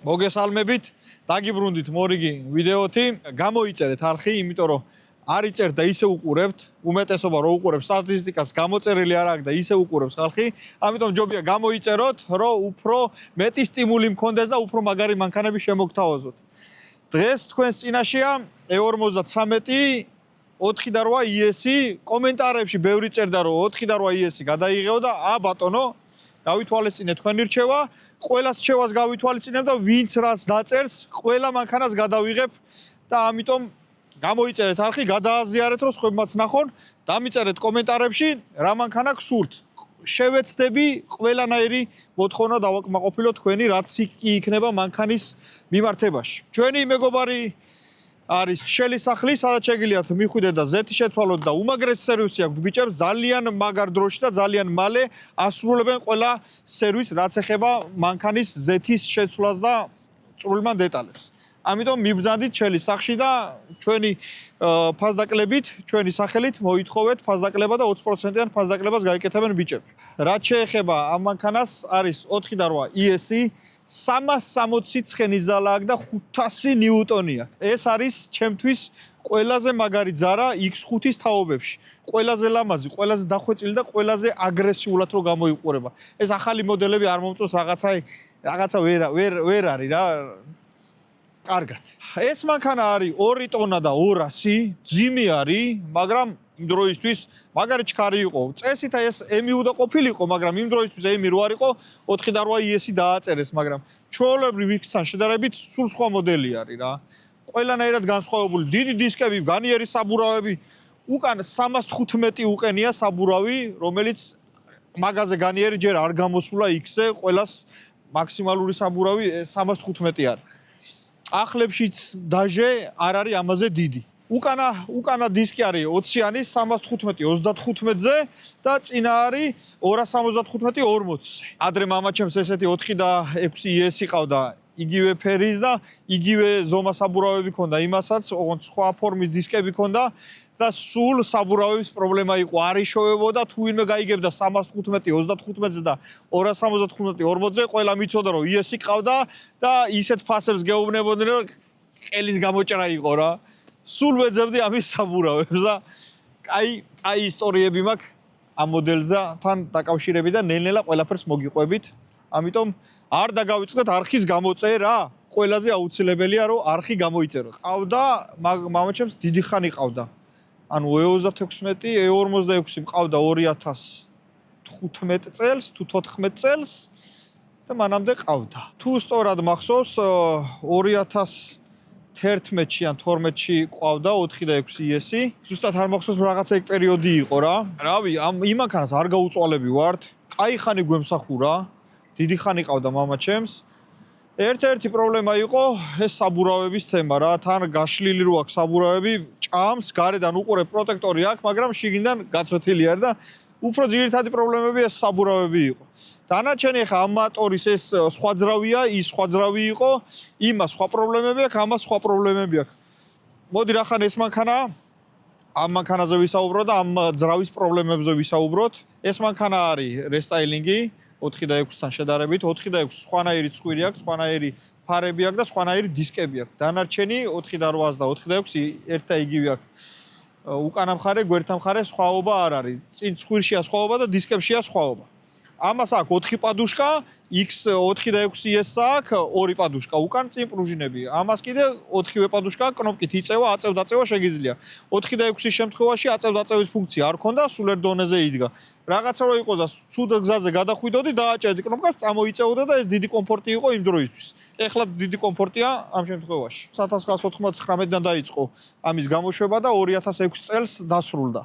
მოგესალმებით, დაგიბრუნდით მორიგი ვიდეოთი. გამოიწერეთ არხი, იმიტომ რომ არ იწერთ და ისე უყურებთ, უმეტესობა რო უყურებს სტატისტიკას, გამოწერილი არ აქვს და ისე უყურებს ხალხი. ამიტომ ჯობია გამოიწეროთ, რომ უფრო მეტი სტიმული მქონდეს და უფრო მაგარი მანქანები შემოგთავაზოთ. დღეს თქვენს წინაშეა E53 4 და 8 ES-ი. კომენტარებში ბევრი წერდა რომ 4 და 8 ES-ი გადაიღეო და ბატონო, გავითვალისწინეთ თქვენი რჩევა. ყველას რჩევას გავითვალისწინებ და ვინც რას დაწერს, ყველა მანქანას გადავიღებ და ამიტომ გამოიწერეთ არხი, გადააზიარეთ რომ სხვებმაც ნახონ, დამიწერეთ კომენტარებში რა მანქანა გსურთ. შევეცდები ყველანაირი მოთხოვნა დავაკმაყოფილოთ თქვენი, რაც კი იქნება მანქანის მიმართებაში. ჩვენი მეგობარი არის შელისახლი, სადაც შეგიძლიათ მიხვიდეთ და ზეთი შეცვალოთ და უმაგრესი სერვისი აქვს ბიჭებს, ძალიან მაგარ დროში და ძალიან მალე ასრულებენ ყველა სერვისს, რაც ეხება მანქანის ზეთის შეცვლას და წვრილმან დეტალებს. ამიტომ მიბრძანდით შელისახლში და ჩვენი ფასდაკლებით, ჩვენი სახელით მოითხოვეთ ფასდაკლება და 20%-იან ფასდაკლებას გაიკეთებენ ბიჭები. რაც შეეხება ამ მანქანას, არის 4 და 8 ES-ი 360 ცხენის ძალა აქვს და 500 ნიუტონია. ეს არის ჩემთვის ყველაზე მაგარი ძარა X5-ის თაობებში. ყველაზე ლამაზი, ყველაზე დახვეწილი და ყველაზე აგრესიულად რო გამოიყურება. ეს ახალი მოდელები არ მომწონს რაღაცა ვერ არის რა. კარგად. ეს მანქანა არის 2 ტონა და 200, ძიმი არის, მაგრამ იმ დროისთვის მაგარი ჩქარი იყო. წესით ეს M უნდა ყოფილიყო, მაგრამ იმ დროისთვის M რო არ იყო, 4 და 8 ES-ი დააწერეს, მაგრამ ჩვეულებრივ X-თან შედარებით სულ სხვა მოდელი არის რა. ყველანაირად განსხვავებული, დიდი დისკები, განიერი საბურავები, უკან 315 უყენია საბურავი, რომელიც მაგაზე განიერი ჯერ არ გამოსულა X-ზე, ყველას მაქსიმალური საბურავი 315 არის. ახლებშიც დაჟე არ არის ამაზე დიდი. უკანა დისკი არის 20-იანი 315-35-ზე და წინა არის 275-40-ზე. ადრე მამაჩემს ესეთი 4 და 6 ES-ი ყავდა, იგივე ფერის და იგივე ზომა საბურავები ქონდა, იმასაც ოღონდ სხვა ფორმის დისკები ქონდა და სულ საბურავების პრობლემა იყო, არ იშოვებოდა, თუ ვინმე გაიგებდა 315-35-ზე და 275-40-ზე, ყველა მიცოდა რომ ES-ი ყავდა და ისეთ ფასებს გეუბნებოდნენ რომ ყელის გამოჭრა იყო რა. სულ ვეძებდი ამის საბურავებს და კაი ისტორიები მაქვს ამ მოდელზე თან დაკავშირებით და ნელ-ნელა ყველაფერს მოგიყვებით. ამიტომ არ დაგავიწყდეთ არხის გამოწერა. ყველაზე აუცილებელია რომ არხი გამოიწერო. ყავდა მამაჩემს დიდი ხანი ყავდა. ანუ E36, E46 მყავდა 2015 წელს თუ 14 წელს და მანამდე ყავდა. თუ სწორად მახსოვს 2011-ში ან 12-ში ყავდა 4 და 6 ES-ი. ზუსტად არ მახსოვს რაღაცა ეგ პერიოდი იყო რა. რავი, ამ იმანქანას არ გაუწვალები ვართ. კაი ხანი გვემსახურა. დიდი ხანი ყავდა მამაჩემს. ერთ-ერთი პრობლემა იყო ეს საბურავების თემა რა. თან გაშლილი რო აქვს საბურავები, ჭამს, გარედან უყურებ პროტექტორი აქვს, მაგრამ შიგნიდან გაწვეთილი არის და უფრო ძირითადი პრობლემები ეს საბურავები იყო. დანარჩენი ხა ამ მოტორის ეს სხვა ძრავია, ის სხვა ძრავი იყო, იმას სხვა პრობლემები აქვს, ამას სხვა პრობლემები აქვს. მოდი რახან ეს მანქანა ამ მანქანაზე ვისაუბროთ და ამ ძრავის პრობლემებზე ვისაუბროთ. ეს მანქანა არის რესტაილინგი 4 და 6-თან შედარებით. 4 და 6 სხვანაირი ცხვირი აქვს, სხვანაირი ფარები აქვს და სხვანაირი დისკები აქვს. დანარჩენი 4 და 8 და 4 და 6 ერთ და იგივე აქვს. უკანა მხარე, გვერდთა მხარე სხვაობა არ არის. წინ ცხვირშია სხვაობა და დისკებშია სხვაობა. ამას აქვს 4 პადუშკა, X4 და 6 ES აქვს 2 პადუშკა, უკან წინ პრუჟინები. ამას კიდე 4-ვე პადუშკა კნოპკით იწევა, აწევ-დაწევა შეგიძლია. 4 და 6-ის შემთხვევაში აწევ-დაწევის ფუნქცია არ ქონდა, სულ ერთ დონეზე იდგა. რაღაცა რო იყოს და ცუდ გზაზე გადახვიდოდი, დააჭერდი კნოპკას, წამოიწეოდა და ეს დიდი კომფორტი იყო იმ დროისთვის. ეხლა დიდი კომფორტია ამ შემთხვევაში. 1999-დან დაიწყო ამის გამოშვება და 2006 წელს დასრულდა.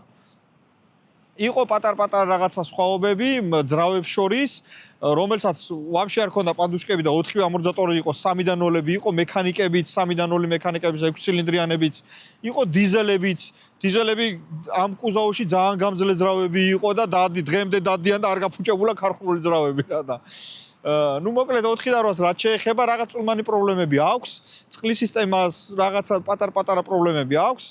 იყო პატარ-პატარა რაღაცა სხვაობები ძრავებს შორის, რომელსაც ვაფშე არ ქონდა პადუშკები და 4-ვე ამორთიზატორი იყო, 3-დან 0-ები იყო, მექანიკებიც, 3-დან 0 მექანიკების 6 ცილინდრიანებიც, იყო დიზელებიც. დიზელები ამ კუზაოში ძალიან გამძლე ძრავები იყო და დღემდე დადიან და არ გაფუჭებულა ქარხნული ძრავები რა და ნუ მოკლედ 4-8-ს რაც შეეხება რაღაც წულმანი პრობლემები აქვს, წყლის სისტემას რაღაცა პატარ-პატარა პრობლემები აქვს.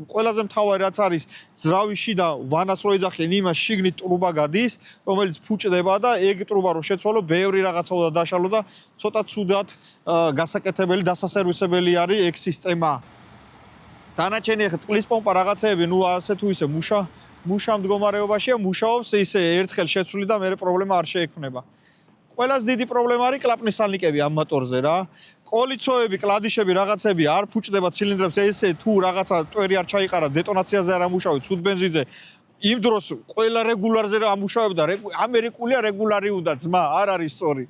ყველაზე მთავარი რაც არის ძრავის შიდა ვანას რო ეძახიან, იმას შიგნით ტრუბა გადის, რომელიც ფუჭდება და ეგ ტრუბა რო შეცვალო, ბევრი რაღაცა უნდა დაშალო და ცოტა ცუდად გასაკეთებელი, დასასერვისებელი არის ეგ სისტემა. დანარჩენი ახლა წყლის პომპა რაღაცეები, ნუ ასე თუ ისე მუშა მდგომარეობაშია, მუშაობს, ისე ერთხელ შეცვლი და მერე პრობლემა არ შეექმნება. ყველაზე დიდი პრობლემა არის კლაპნის სალნიკები ამ მოტორზე რა. კოლიცოები, კლადიშები, რაღაცები არ ფუჭდება ცილინდრებს, ესე თუ რაღაცა ტვერი არ ჩაიყარა, დეტონაციაზე არ ამუშავე, ცუდ ბენზინზე. იმ დროს ყველა რეგულარზე რა ამუშავებდა, ამერიკულია რეგულარი უნდა ძმა, არ არის სწორი.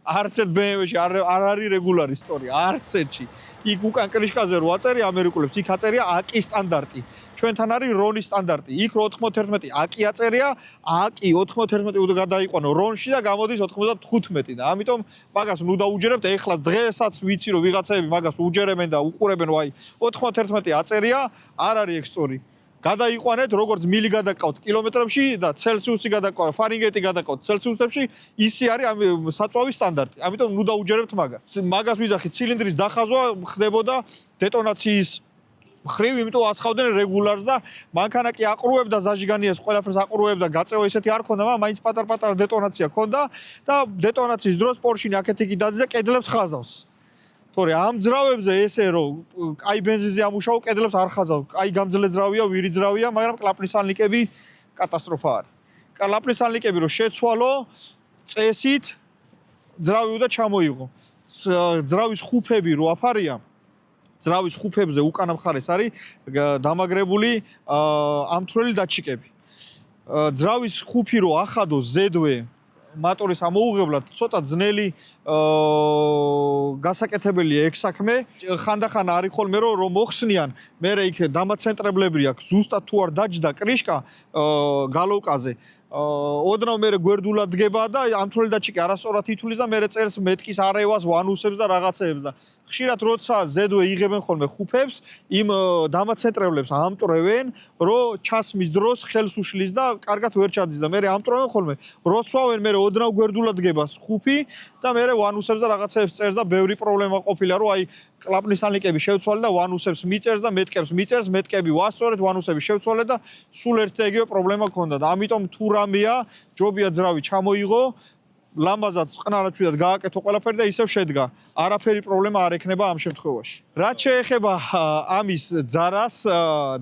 არც ერთ BMW-ში არ არის რეგულარი სწორი, არც ერთში. იქ უკან კრიშკაზე რო აწერი ამერიკულებს, იქ აწერია აკი სტანდარტი. ჩვენთან არის რონის სტანდარტი. იქ რო 91 აკი აწერია, აკი 91 უნდა გადაიყვანო რონში და გამოდის 95 და ამიტომ მაგას ნუ დაუჯერებთ. ეხლა დღესაც ვიცი რომ ვიღაცები მაგას უჯერებენ და უყურებენ, ვაი 91 აწერია, არ არის ეგ სწორი. გადაიყვანეთ როგორც მილი გადაკავთ კილომეტრებში და ცელსიუსი გადაკავთ, ფარინგეიტი გადაკავთ ცელსიუსებში, ისი არის საწვავის სტანდარტი. ამიტომ ნუ დაუჯერებთ მაგას. მაგას ვიძახი ცილინდრის დახაზვა ხდებოდა დეტონაციის ხრივ, იმიტომ ასხავდნენ რეგულარს და მანქანა კი აყრუებდა ზაჟიგანიას, ყველაფერს აყრუებდა, გაწევა ისეთი არ ქონდა, მაგრამ მაინც პატარ-პატარა დეტონაცია ქონდა და დეტონაციის დროს პორშინი აქეთ-იქით დადის და კედლებს ხაზავს. თორე ამ ძრავებზე ესე რომ კაი ბენზინზე ამუშავო, კედლებს არ ხაზავს. კაი გამძლე ძრავია, ვირი ძრავია, მაგრამ კლაპნის სალნიკები კატასტროფა არის. კლაპნის სალნიკები რომ შეცვალო, წესით ძრავი უნდა ჩამოიღო. ძრავის ხუფები რო აფარია, ძრავის ხუფებზე უკანა მხარეს არის დამაგრებული ამთვრელი დაჩიკები. ძრავის ხუფი რო ახადო ზედვე მოტორის ამოუღებლად ცოტა ძნელი გასაკეთებელია ეგ საქმე. ხანდახან არის ხოლმე რომ მოხსნიან, მერე იქ დამაცენტრებლები აქვს, ზუსტად თუ არ დაჯდა კრიშკა გალოვკაზე. ოდნავ მერე გვერდულად დგება და ამთვრელი დაჩიკი არასწორად ითვლის და მერე წერს მეტკის არევას, ვანუსებს და რაღაცეებს და ხშირად როცა ზედვე იღებენ ხოლმე ხუფებს, იმ დამაცენტრებლებს ამტრევენ, რომ ჩასმის დროს ხელს უშლის და კარგად ვერ ჩადის და მერე ამტრევენ ხოლმე. როსვავენ, მერე ოდნავ გვერდულად დგება ხუფი და მერე ვანუსებს და რაღაცეებს წერს და ბევრი პრობლემა ყოფილა, რომ აი კლაპნის სალნიკები შევცვალე და ვანუსებს მიწერს და მეტკებს მიწერს, მეტკები ვასწორეთ, ვანუსები შევცვალე და სულ ერთ და იგივე პრობლემა ქონდა და ამიტომ თუ რამეა, ჯობია ძრავი ჩამოიღო, ლამაზად წყნარაჩვიდად გააკეთო ყველაფერი და ისევ შედგა. არაფერი პრობლემა არ ექნება ამ შემთხვევაში. რაც შეეხება ამის ძარას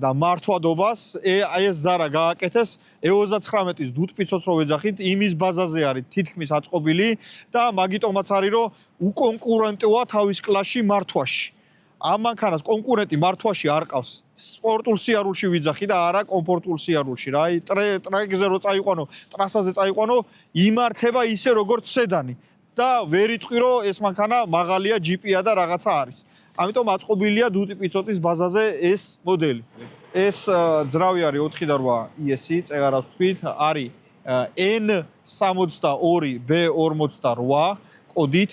და მართვადობას, ეს ძარა გააკეთეს E39-ის დუდპიცოც რო ვეძახით, იმის ბაზაზე არის თითქმის აწყობილი და მაგიტომაც არის რომ უკონკურენტოა თავის კლასში მართვაში. ამ მანქანას კონკურენტი მართვაში არ ყავს. სპორტულ სიარულში ვიძახი და არა კომფორტულ სიარულში რა. აი ტრეკზე რო წაიყვანო, ტრასაზე წაიყვანო, იმართება ისე როგორც სედანი და ვერ იტყვი რომ ეს მანქანა მაღალია, ჯიპია და რაღაცა არის. ამიტომ აწყობილია დუდპიცოთის ბაზაზე ეს მოდელი. ეს ძრავი არის 4-8 ES-ი, წეღარას ვთქვით, არის N62B48 კოდით,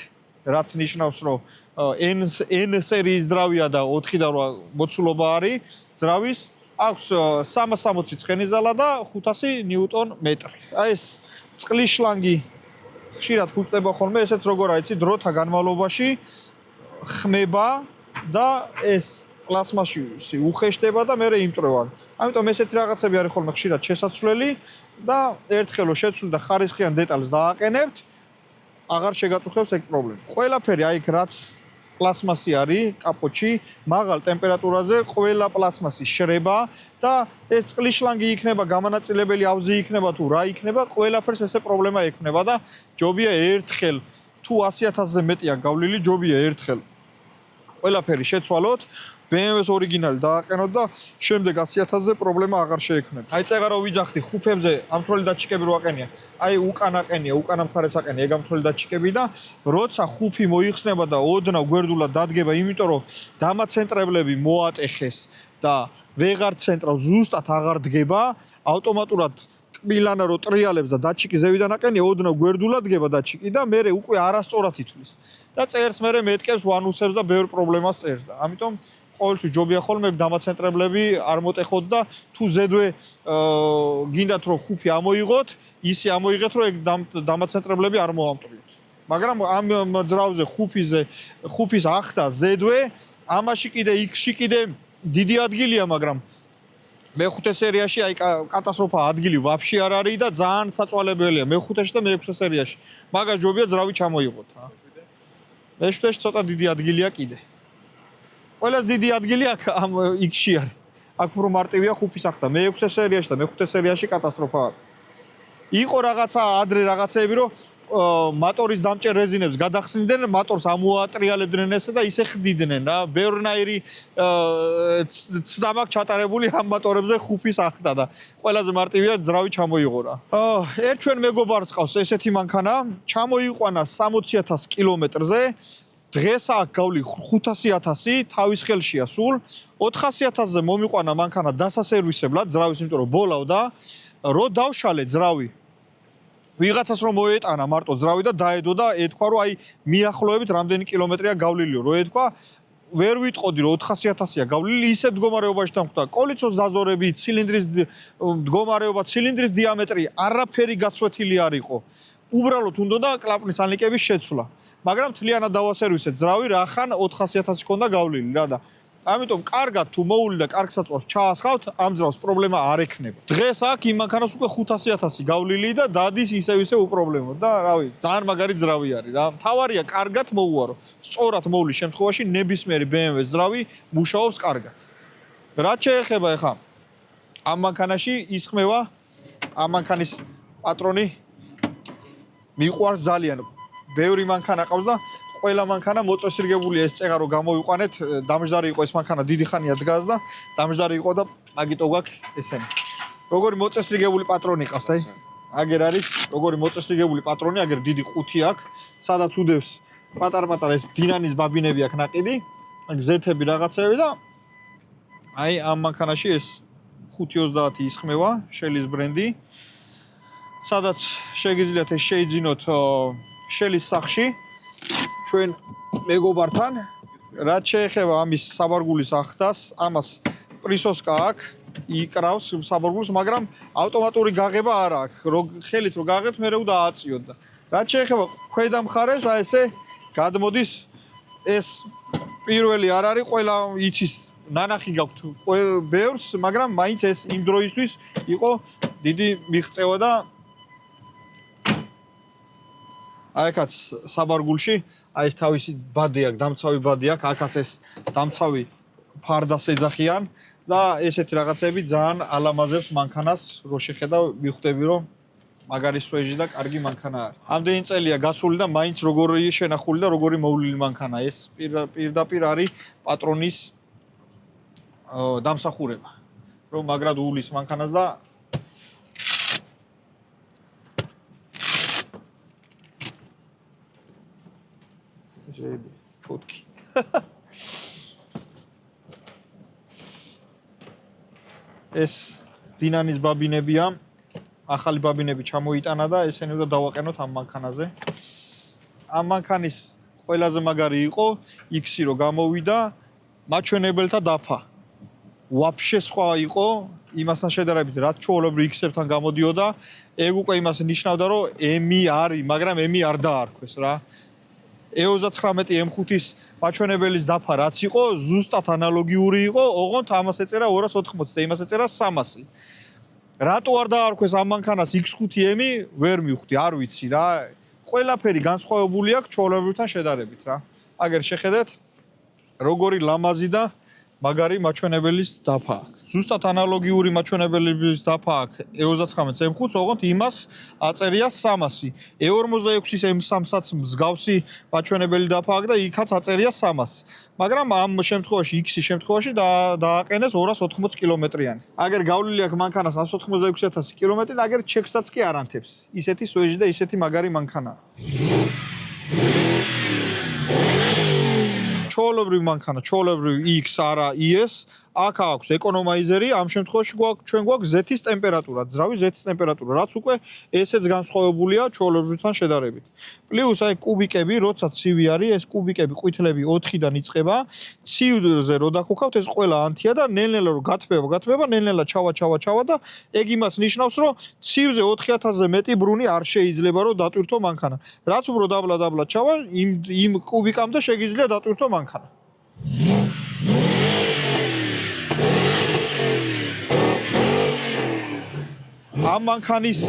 რაც ნიშნავს რომ N სერიის ძრავია და 4-8 მოცულობა არის ძრავის, აქვს 360 ცხენიზალა და 500 ნიუტონ-მეტრი. აი ეს წყლის შლანგი ხშირად ფუჭდება ხოლმე, ესეც როგორ არის, დროთა განმავლობაში ხმება და ეს პლასმასი უხეშდება და მერე იმტრევა. ამიტომ ესეთი რაღაცები არის ხოლმე ხშირად შესაძლებელი და ერთხელ რომ შეცვლით და ხარისხიან დეტალს დააყენებთ, აღარ შეგაწუხებს ეგ პრობლემა. ყველაფერი აი იქ რაც პლასმასი არის კაპოტში, მაღალ ტემპერატურაზე ყველა პლასმასი შრება და ეს წყლის შლანგი იქნება, გამანაწილებელი ავზი იქნება თუ რა იქნება, ყველაფერს ესე პრობლემა ექნება და ჯობია ერთხელ თუ 100,000-ზე მეტია გავლილი, ჯობია ერთხელ ყველაფერი შეცვალოთ, BMW-ს ორიგინალი დააყენოთ და შემდეგ 100,000-ზე პრობლემა აღარ შეექმნება. აი წეღა რო ვიძახდი ხუფებზე ამთვრელი დაჩიკები რო აყენია, აი უკან აყენია, უკანა მხარეს აყენია ეგ ამთვრელი დაჩიკები და როცა ხუფი მოიხსნება და ოდნავ გვერდულად დადგება, იმიტომ რომ დამაცენტრებლები მოატეხეს და ვეღარ ცენტრავს, ზუსტად აღარ დგება, ავტომატურად კბილანა რო ტრიალებს და დაჩიკი ზევიდან აყენია, ოდნავ გვერდულად დგება დაჩიკი და მერე უკვე არასწორად ითვლის. და წერს მერე მეტკებს, ვანუსებს და ბევრ პრობლემას წერს და ამიტომ ყოველთვის ჯობია ხოლმე დამაცენტრებლები არ მოტეხოთ და თუ ზედვე გინდათ რომ ხუფი ამოიღოთ, ისე ამოიღეთ რომ ეგ დამაცენტრებლები არ მოამტვრიოთ. მაგრამ ამ ძრავზე ხუფის ახდა ზედვე ამაში კიდე იქში კიდე დიდი ადგილია, მაგრამ მეხუთე სერიაში აი კატასტროფა ადგილი ვაფშე არ არის და ძალიან საწვალებელია მეხუთეში და მეექვსე სერიაში. მაგას ჯობია ძრავი ჩამოიღოთ რა. მეშვიდეში ცოტა დიდი ადგილია კიდე. ყველას დიდი ადგილი აქ ამ იქში არის. აქ უფრო მარტივია ხუფის ახდა. მეექვსე სერიაში და მეხუთე სერიაში კატასტროფა არის. იყო რაღაცა ადრე რაღაცეები რომ მოტორის დამჭერ რეზინებს გადახსნიდნენ, მოტორს ამოატრიალებდნენ ესე და ისე ხდიდნენ რა. ბევრნაირი ცდამაკ ჩატარებული ამ მოტორებზე ხუფის ახდა და ყველაზე მარტივია ძრავი ჩამოიღო რა. ერთ ჩვენ მეგობარს ყავს ესეთი მანქანა, ჩამოიყვანა 60,000 კილომეტრზე. დღეს აქ გავლი 500,000, თავის ხელშია სულ. 400,000-ზე მომიყვანა მანქანა დასასერვისებლად, ძრავის, იმიტომ რომ ბოლავდა. რო დავშალე ძრავი ვიღაცას რომ მოეტანა მარტო ძრავი და დაედო და ეთქვა რომ აი მიახლოებით რამდენი კილომეტრია გავლილიო რო ეთქვა ვერ ვიტყოდი რომ 400,000-ია გავლილი ისე მდგომარეობაში დამხვდა კოლიცოს ზაზორები ცილინდრის მდგომარეობა ცილინდრის დიამეტრი არაფერი გაცვეთილი არ იყო უბრალოდ უნდა კლაპნის ანლიკების შეცვლა მაგრამ თლიანად დავასერვისე ძრავი რახან 400,000 ქონდა გავლილი რა და ამიტომ კარგად თუ მოული და კარგ საწვავს ჩაასხავთ ამ ძრავს პრობლემა არ ექნება. დღეს აქ იმ მანქანას უკვე 500,000 გავლილი და დადის ისევ უპრობლემოდ და რავი, ძალიან მაგარი ძრავი არის რა. მთავარია კარგად მოუარო. სწორად მოვლის შემთხვევაში ნებისმიერი BMW-ს ძრავი მუშაობს კარგად. რაც შეეხება ახლა ამ მანქანაში ისხმევა ამ მანქანის პატრონი მიყვარს ძალიან. ბევრი მანქანა ყავს და ყველა მანქანა მოწესრიგებულია ეს წეღა რომ გამოვიყვანეთ დამჯდარი იყო ეს მანქანა დიდი ხანია დგას და დამჯდარი იყო და აგიტო გვაქვს ესენი როგორი მოწესრიგებული პატრონი ყავს აი აგერ არის როგორი მოწესრიგებული პატრონი აგერ დიდი ყუთი აქვს სადაც უდევს პატარ-პატარ ეს დინანის ბაბინები აქვს ნაყიდი გზეთები რაღაცები და აი ამ მანქანაში ეს 530 ისხმევა შელის ბრენდი სადაც შეგიძლიათ ეს შეიძინოთ შელის სახში ჩვენ მეგობართან რაც შეეხება ამის საბარგულის ახდას ამას პრისოსკა აქვს იკრავს საბარგულს მაგრამ ავტომატური გაღება არ აქვს რომ ხელით რომ გაღებთ მე უნდა ააწიოთ და რაც შეეხება ქვედა მხარეს აი ესე გადმოდის ეს პირველი არ არის ყველა იცის ნანახი გაქვთ ბევრს მაგრამ მაინც ეს იმ დროისთვის იყო დიდი მიღწევა და აი აქაც საბარგულში აი ეს თავისი ბადი აქვს, დამცავი ბადი აქვს, აქაც ეს დამცავი ფარდას ეძახიან და ესეთი რაღაცები ძალიან ალამაზებს მანქანას, რო შეხედავ, მიხვდები რომ მაგარი სვეჟი და კარგი მანქანა არის. ამდენი წელია გასული და მაინც როგორი შენახული და როგორი მოვლილი მანქანა. ეს პირდაპირ არის პატრონის დამსახურება. რომ მაგრად უვლის მანქანას და ჩოტკი. ეს დინანის ბაბინებია. ახალი ბაბინები ჩამოიტანა და ესენი უნდა დავაყენოთ ამ მანქანაზე. ამ მანქანის ყველაზე მაგარი იყო X-ი რო გამოვიდა მაჩვენებელთა დაფა. ვაფშე სხვა იყო იმასთან შედარებით რაც ჩვეულებრივ X-ებთან გამოდიოდა. ეგ უკვე იმას ნიშნავდა რომ M-ი არის, მაგრამ M-ი არ დაარქვეს რა. E39 M5-ის მაჩვენებელის დაფა რაც იყო, ზუსტად ანალოგიური იყო, ოღონდ ამას ეწერა 280 და იმას ეწერა 300. რატო არ დაარქვეს ამ მანქანას X5M-ი, ვერ მივხვდი, არ ვიცი რა. ყველაფერი განსხვავებული აქვს ჩვეულებრივთან შედარებით რა. აგერ შეხედეთ, როგორი ლამაზი და მაგარი მაჩვენებელის დაფა აქვს. ზუსტად ანალოგიური მაჩვენებელის დაფა აქვს E39 M5-ს, ოღონდ იმას აწერია 300. E46-ის M3-საც მსგავსი მაჩვენებელი დაფა აქვს და იქაც აწერია 300. მაგრამ ამ შემთხვევაში X-ის შემთხვევაში დააყენეს 280 კილომეტრიანი. აგერ გავლილი აქვს მანქანას 186,000 კილომეტრი და აგერ ჩეკსაც კი არ ანთებს. ისეთი სვეჟი და ისეთი მაგარი მანქანაა. ჩვეულებრივ მანქანა, ჩვეულებრივ X არა ES, აქ აქვს ეკონომაიზერი, ამ შემთხვევაში ჩვენ გვაქვს ზეთის ტემპერატურა, ძრავის ზეთის ტემპერატურა, რაც უკვე ესეც განსხვავებულია ჩვეულებრივთან შედარებით. პლუს აი კუბიკები, როცა ცივი არის, ეს კუბიკები ყვითლები 4-დან იწყება, ცივზე რო დაქუქავთ, ეს ყველა ანთია და ნელ-ნელა რო გათბება, ნელ-ნელა ჩავა და ეგ იმას ნიშნავს, რომ ცივზე 4000-ზე მეტი ბრუნი არ შეიძლება რომ დატვირთო მანქანა. რაც უფრო დაბლა ჩავა, იმ კუბიკამდე შეგიძლია დატვირთო მანქანა. ამ მანქანის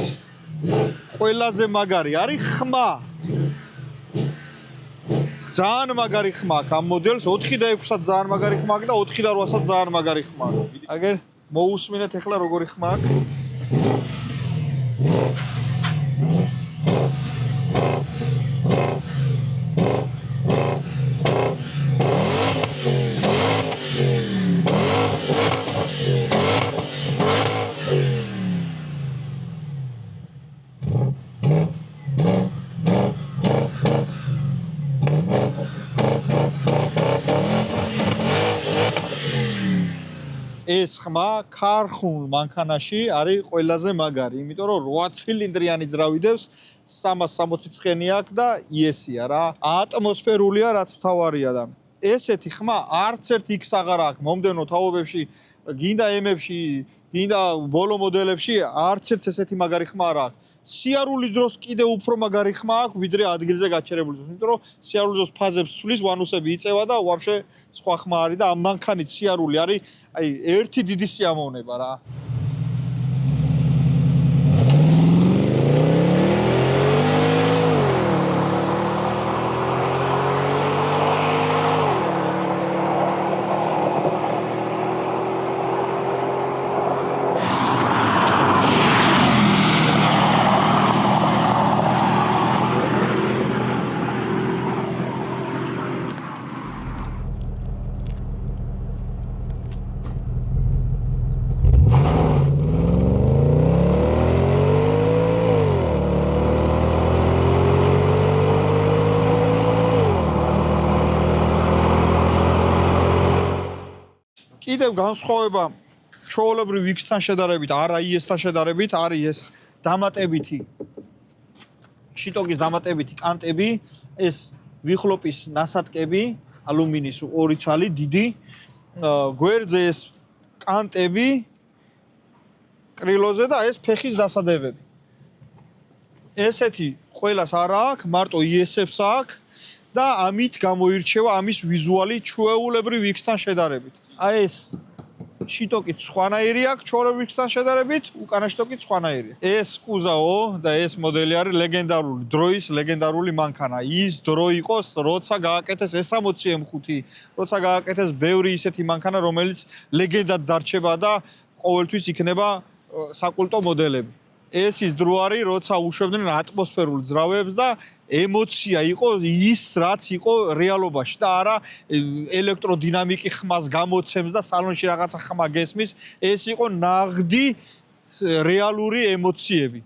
ყველაზე მაგარი არის ხმა. ძალიან მაგარი ხმა აქვს ამ მოდელს 4 და 6-ად ძალიან მაგარი ხმა აქვს და 4 და 8-ად ძალიან მაგარი ხმა აქვს. აგერ მოусმინეთ ახლა როგორი ხმა აქვს. ეს ხმა ქარხულ მანქანაში არის ყველაზე მაგარი, იმიტომ რომ 8 ცილინდრიანი ძრავი დევს, 360 ცხენი აქვს და იესია რა. ატმოსფერულია, რაც მთავარია და ესეთი ხმა არც ერთ X აღარ აქვს მომდენო თაობებში, გინდა M-ებში, გინდა ბოლო მოდელებში, არც ერთ ესეთი მაგარი ხმა არ აქვს. სიარულის დროს კიდე უფრო მაგარი ხმა აქვს, ვიდრე ადგილზე გაჩერებული დროს, იმიტომ რომ სიარულის დროს ფაზებს ცვლის, ვანუსები იწევა და ვაფშე სხვა ხმა არის და ამ მანქანით სიარული არის, აი, ერთი დიდი სიამოვნება რა. კიდევ განსხვავება ჩვეულებრივ X-თან შედარებით, არა IS-თან შედარებით, არის ეს დამატებითი შიტოკის დამატებითი კანტები, ეს ვიხლოპის ნასატკები, ალუმინის 2 ცალი დიდი, გვერდზე ეს კანტები კრილოზე და ეს ფეხის დასადებები. ესეთი ყველას არ აქვს, მარტო IS-ებს აქვს და ამით გამოირჩევა ამის ვიზუალი ჩვეულებრივ X-თან შედარებით. აი ეს შიტოკიც სხვანაირი აქვს ჩვეულებრივ X-თან შედარებით, უკანა შიტოკიც სხვანაირია. ეს კუზაო და ეს მოდელი არის ლეგენდარული, დროის ლეგენდარული მანქანა. ის დრო იყოს, როცა გააკეთეს S60 M5, როცა გააკეთეს ბევრი ისეთი მანქანა, რომელიც ლეგენდად დარჩება და ყოველთვის იქნება საკულტო მოდელები. ეს ის დრო არის, როცა უშვებდნენ ატმოსფერულ ძრავებს და ემოცია იყო ის, რაც იყო რეალობაში და არა ელექტროდინამიკი ხმას გამოცემს და სალონში რაღაცა ხმა გესმის, ეს იყო ნაღდი რეალური ემოციები.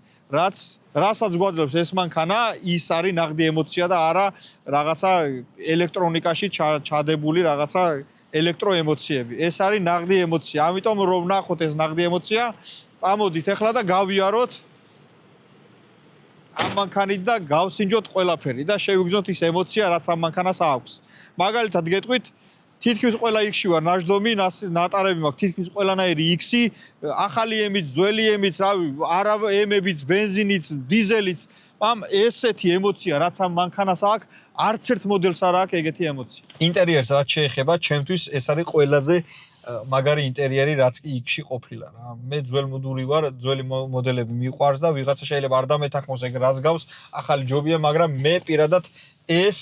რასაც გვაძლევს ეს მანქანა, ის არის ნაღდი ემოცია და არა რაღაცა ელექტრონიკაში ჩადებული რაღაცა ელექტროემოციები. ეს არის ნაღდი ემოცია. ამიტომ რომ ვნახოთ ეს ნაღდი ემოცია, წამოდით ახლა და გავიაროთ ამ მანქანით და გავსინჯოთ ყველაფერი და შევიგზნოთ ის ემოცია, რაც ამ მანქანას აქვს. მაგალითად გეტყვით, თითქმის ყველა X-ში ვარ ნაჟდომი, ნატარები მაქვს, თითქმის ყველანაირი X-ი, ახალი M-იც, ძველი M-იც, რავი, არა M-ებიც, ბენზინიც, დიზელიც, ამ ესეთი ემოცია, რაც ამ მანქანას აქვს, არც ერთ მოდელს არ აქვს ეგეთი ემოცია. ინტერიერს რაც შეეხება, ჩემთვის ეს არის ყველაზე მაგარი ინტერიერი, რაც კი X-ში ყოფილა რა. მე ძველმოდური ვარ, ძველი მოდელები მიყვარს და ვიღაცა შეიძლება არ დამეთანხმოს ეგ რას გავს, ახალი ჯობია, მაგრამ მე პირადად ეს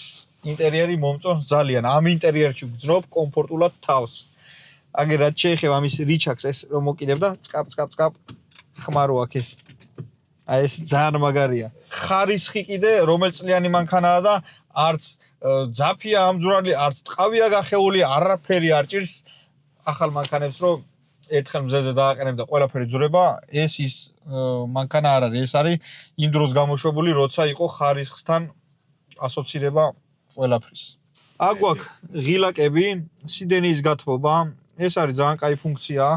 ინტერიერი მომწონს ძალიან. ამ ინტერიერში ვგრძნობ კომფორტულად თავს. აგერ რაც შეეხება ამის რიჩაკს, ეს რომ მოკიდებ და წკაპ ხმარო აქვს ეს. აი ეს ძალიან მაგარია. ხარისხი კიდე რომელწლიანი მანქანაა და არც ძაფია ამძვრალი, არც ტყავია გახეული, არაფერი არ ჭირს. ახალ მანქანებს რომ ერთხელ მზეზე დააყენებ და ყველაფერი ძვრება, ეს ის მანქანა არ არის, ეს არის იმ დროს გამოშვებული, როცა იყო ხარისხთან ასოცირება ყველაფრის. აქ გვაქვს ღილაკები, სიდენიის გათბობა, ეს არის ძალიან კაი ფუნქციაა.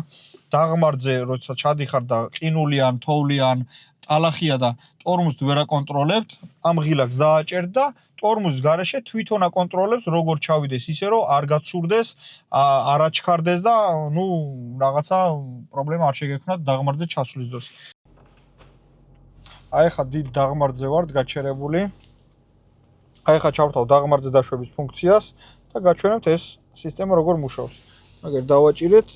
დაღმართზე როცა ჩადიხარ და ყინულიან, თოვლიან, ტალახია და ტორმოზს ვერ აკონტროლებთ, ამ ღილაკს დააჭერთ და ტორმოზის გარეშე თვითონ აკონტროლებს როგორ ჩავიდეს ისე რომ არ გაცურდეს, არ აჩქარდეს და ნუ რაღაცა პრობლემა არ შეგექმნათ დაღმართზე ჩასვლის დროს. აი ხა დიდ დაღმართზე ვართ გაჩერებული. აი ხა ჩავთავ დაღმართზე დაშვების ფუნქციას და გაჩვენებთ ეს სისტემა როგორ მუშაობს. მაგერ დავაჭირეთ,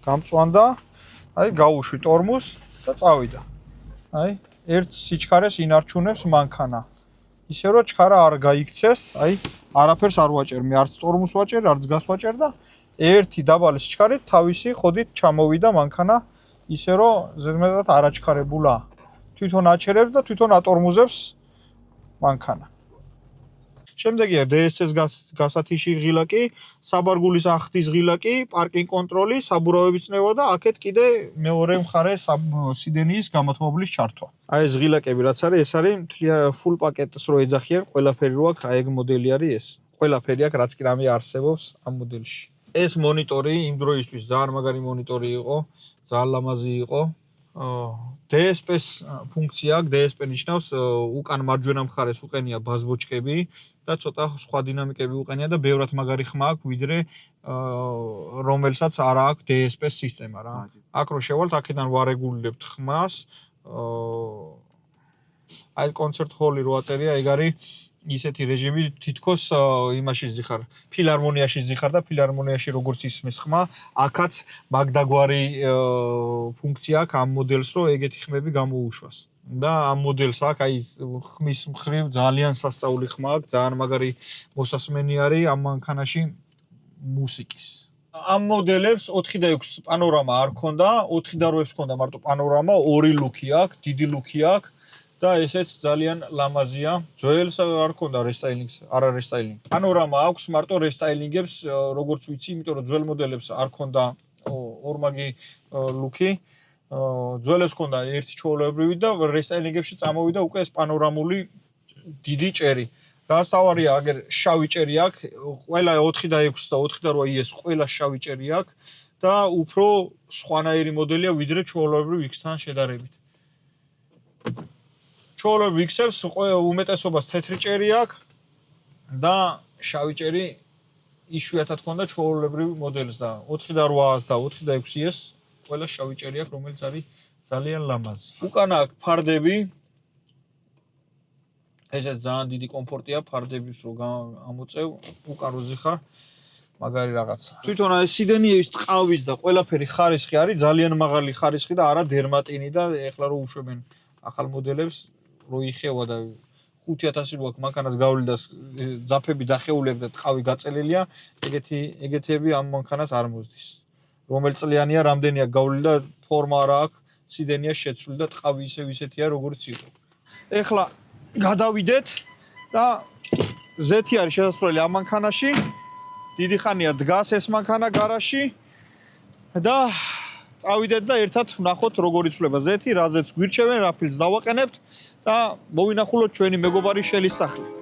გამწვანდა, აი გაუშვი ტორმოზს და წავიდა. აი ერთ სიჩქარეს ინარჩუნებს მანქანა. ისე რომ ჩქარა არ გაიქცეს, აი არაფერს არ ვაჭერ, მე არც ტორმოზს ვაჭერ, არც გაზს ვაჭერ და ერთი დაბალი სიჩქარით თავისი ხოდით ჩამოვიდა მანქანა, ისე რომ ზედმეტად არ აჩქარებულა. თვითონ აჩერებს და თვითონ ატორმოზებს მანქანა. შემდეგია DSS გასათიში ღილაკი, საბარგულის ახდის ღილაკი, პარკინგ კონტროლი, საბურავების წნევა და აქეთ კიდე მეორე მხარე სიდენიის გამოთმობლის ჩართვა. აი ეს ღილაკები რაც არის, ეს არის full პაკეტს რო ეძახიან, ყველაფერი რო აქვს, აი ეგ მოდელი არის ეს. ყველაფერი აქვს, რაც კი რამე არსებობს ამ მოდელში. ეს მონიტორი იმ დროისთვის ძალიან მაგარი მონიტორი იყო, ძალიან ლამაზი იყო. DSP-ს ფუნქცია აქვს, DSP ნიშნავს უკან მარჯვენა მხარეს უყენია ბაზბოჩკები და ცოტა სხვა დინამიკები უყენია და ბევრად მაგარი ხმა აქვს, ვიდრე რომელსაც არ აქვს DSP-ს სისტემა რა. აქ რო შევალთ, აქედან ვარეგულირებთ ხმას. აი კონცერტ ჰოლი რო აწერია, ეგ არის ისეთი რეჟიმი თითქოს იმაში ზიხარ, ფილარმონიაში ზიხარ და ფილარმონიაში როგორც ისმის ხმა, აქაც მაგდაგვარი ფუნქცია აქვს ამ მოდელს, რომ ეგეთი ხმები გამოუშვას. და ამ მოდელს აქვს აი ხმის მხრივ ძალიან სასწაული ხმა აქვს, ძალიან მაგარი მოსასმენი არის ამ მანქანაში მუსიკის. ამ მოდელებს 4 და 6 პანორამა არ ქონდა, 4 და 8-ს ქონდა მარტო პანორამა, 2 ლუკი აქვს, დიდი ლუკი აქვს. და ესეც ძალიან ლამაზია. ძველს არ ქონდა რესტაილინგს, არა რესტაილინგი. პანორამა აქვს, მარტო რესტაილინგებს როგორც ვიცი, იმიტომ რომ ძველ მოდელებს არ ქონდა ორმაგი ლუკი. ძველებს ქონდა ერთი ჩვეულებრივი და რესტაილინგებში წამოვიდა უკვე ეს პანორამული დიდი ჭერი. განსხვავებია, აგერ შავი ჭერი აქვს, ყველა 4 და 6 და 4 და 8 ის ყველა შავი ჭერი აქვს და უფრო სხვანაირი მოდელია ვიდრე ჩვეულებრივ X-თან შედარებით. ჩვეულებრივ X-ებს უმეტესობას თეთრი ჭერი აქვს და შავი ჭერი იშვიათად ქონდა ჩვეულებრივ მოდელს და 4 და 8 და 4 და 6-ის ყველა შავი ჭერი აქვს, რომელიც არის ძალიან ლამაზი. უკანა აქვს ფარდები. ესეც ძალიან დიდი კომფორტია ფარდების რო ამოწევ, უკან რო ზიხარ, მაგარი რაღაცა. თვითონ აი სიდენიების ტყავის და ყველაფერი ხარისხი არის, ძალიან მაღალი ხარისხი და არა დერმატინი და ეხლა რო უშვებენ ახალ მოდელებს რო იხევა და 5000 რო აქვს მანქანას გავლილი და ძაფები დახეული აქვს და ტყავი გაწელილია, ეგეთები ამ მანქანას არ მოსდის. რომელ წლიანია, რამდენია გავლილი და ფორმა არა აქვს, სიდენია შეცვლილი და ტყავი ისეთია როგორც იყო. ეხლა გადავიდეთ და ზეთი არის შესასვლელი ამ მანქანაში. დიდი ხანია დგას ეს მანქანა გარაჟში და წავიდეთ და ერთად ვნახოთ როგორ იცვლება ზეთი, რაზეც გვირჩევენ, რა ფილს დავაყენებთ და მოვინახულოთ ჩვენი მეგობარი შელის სახლი.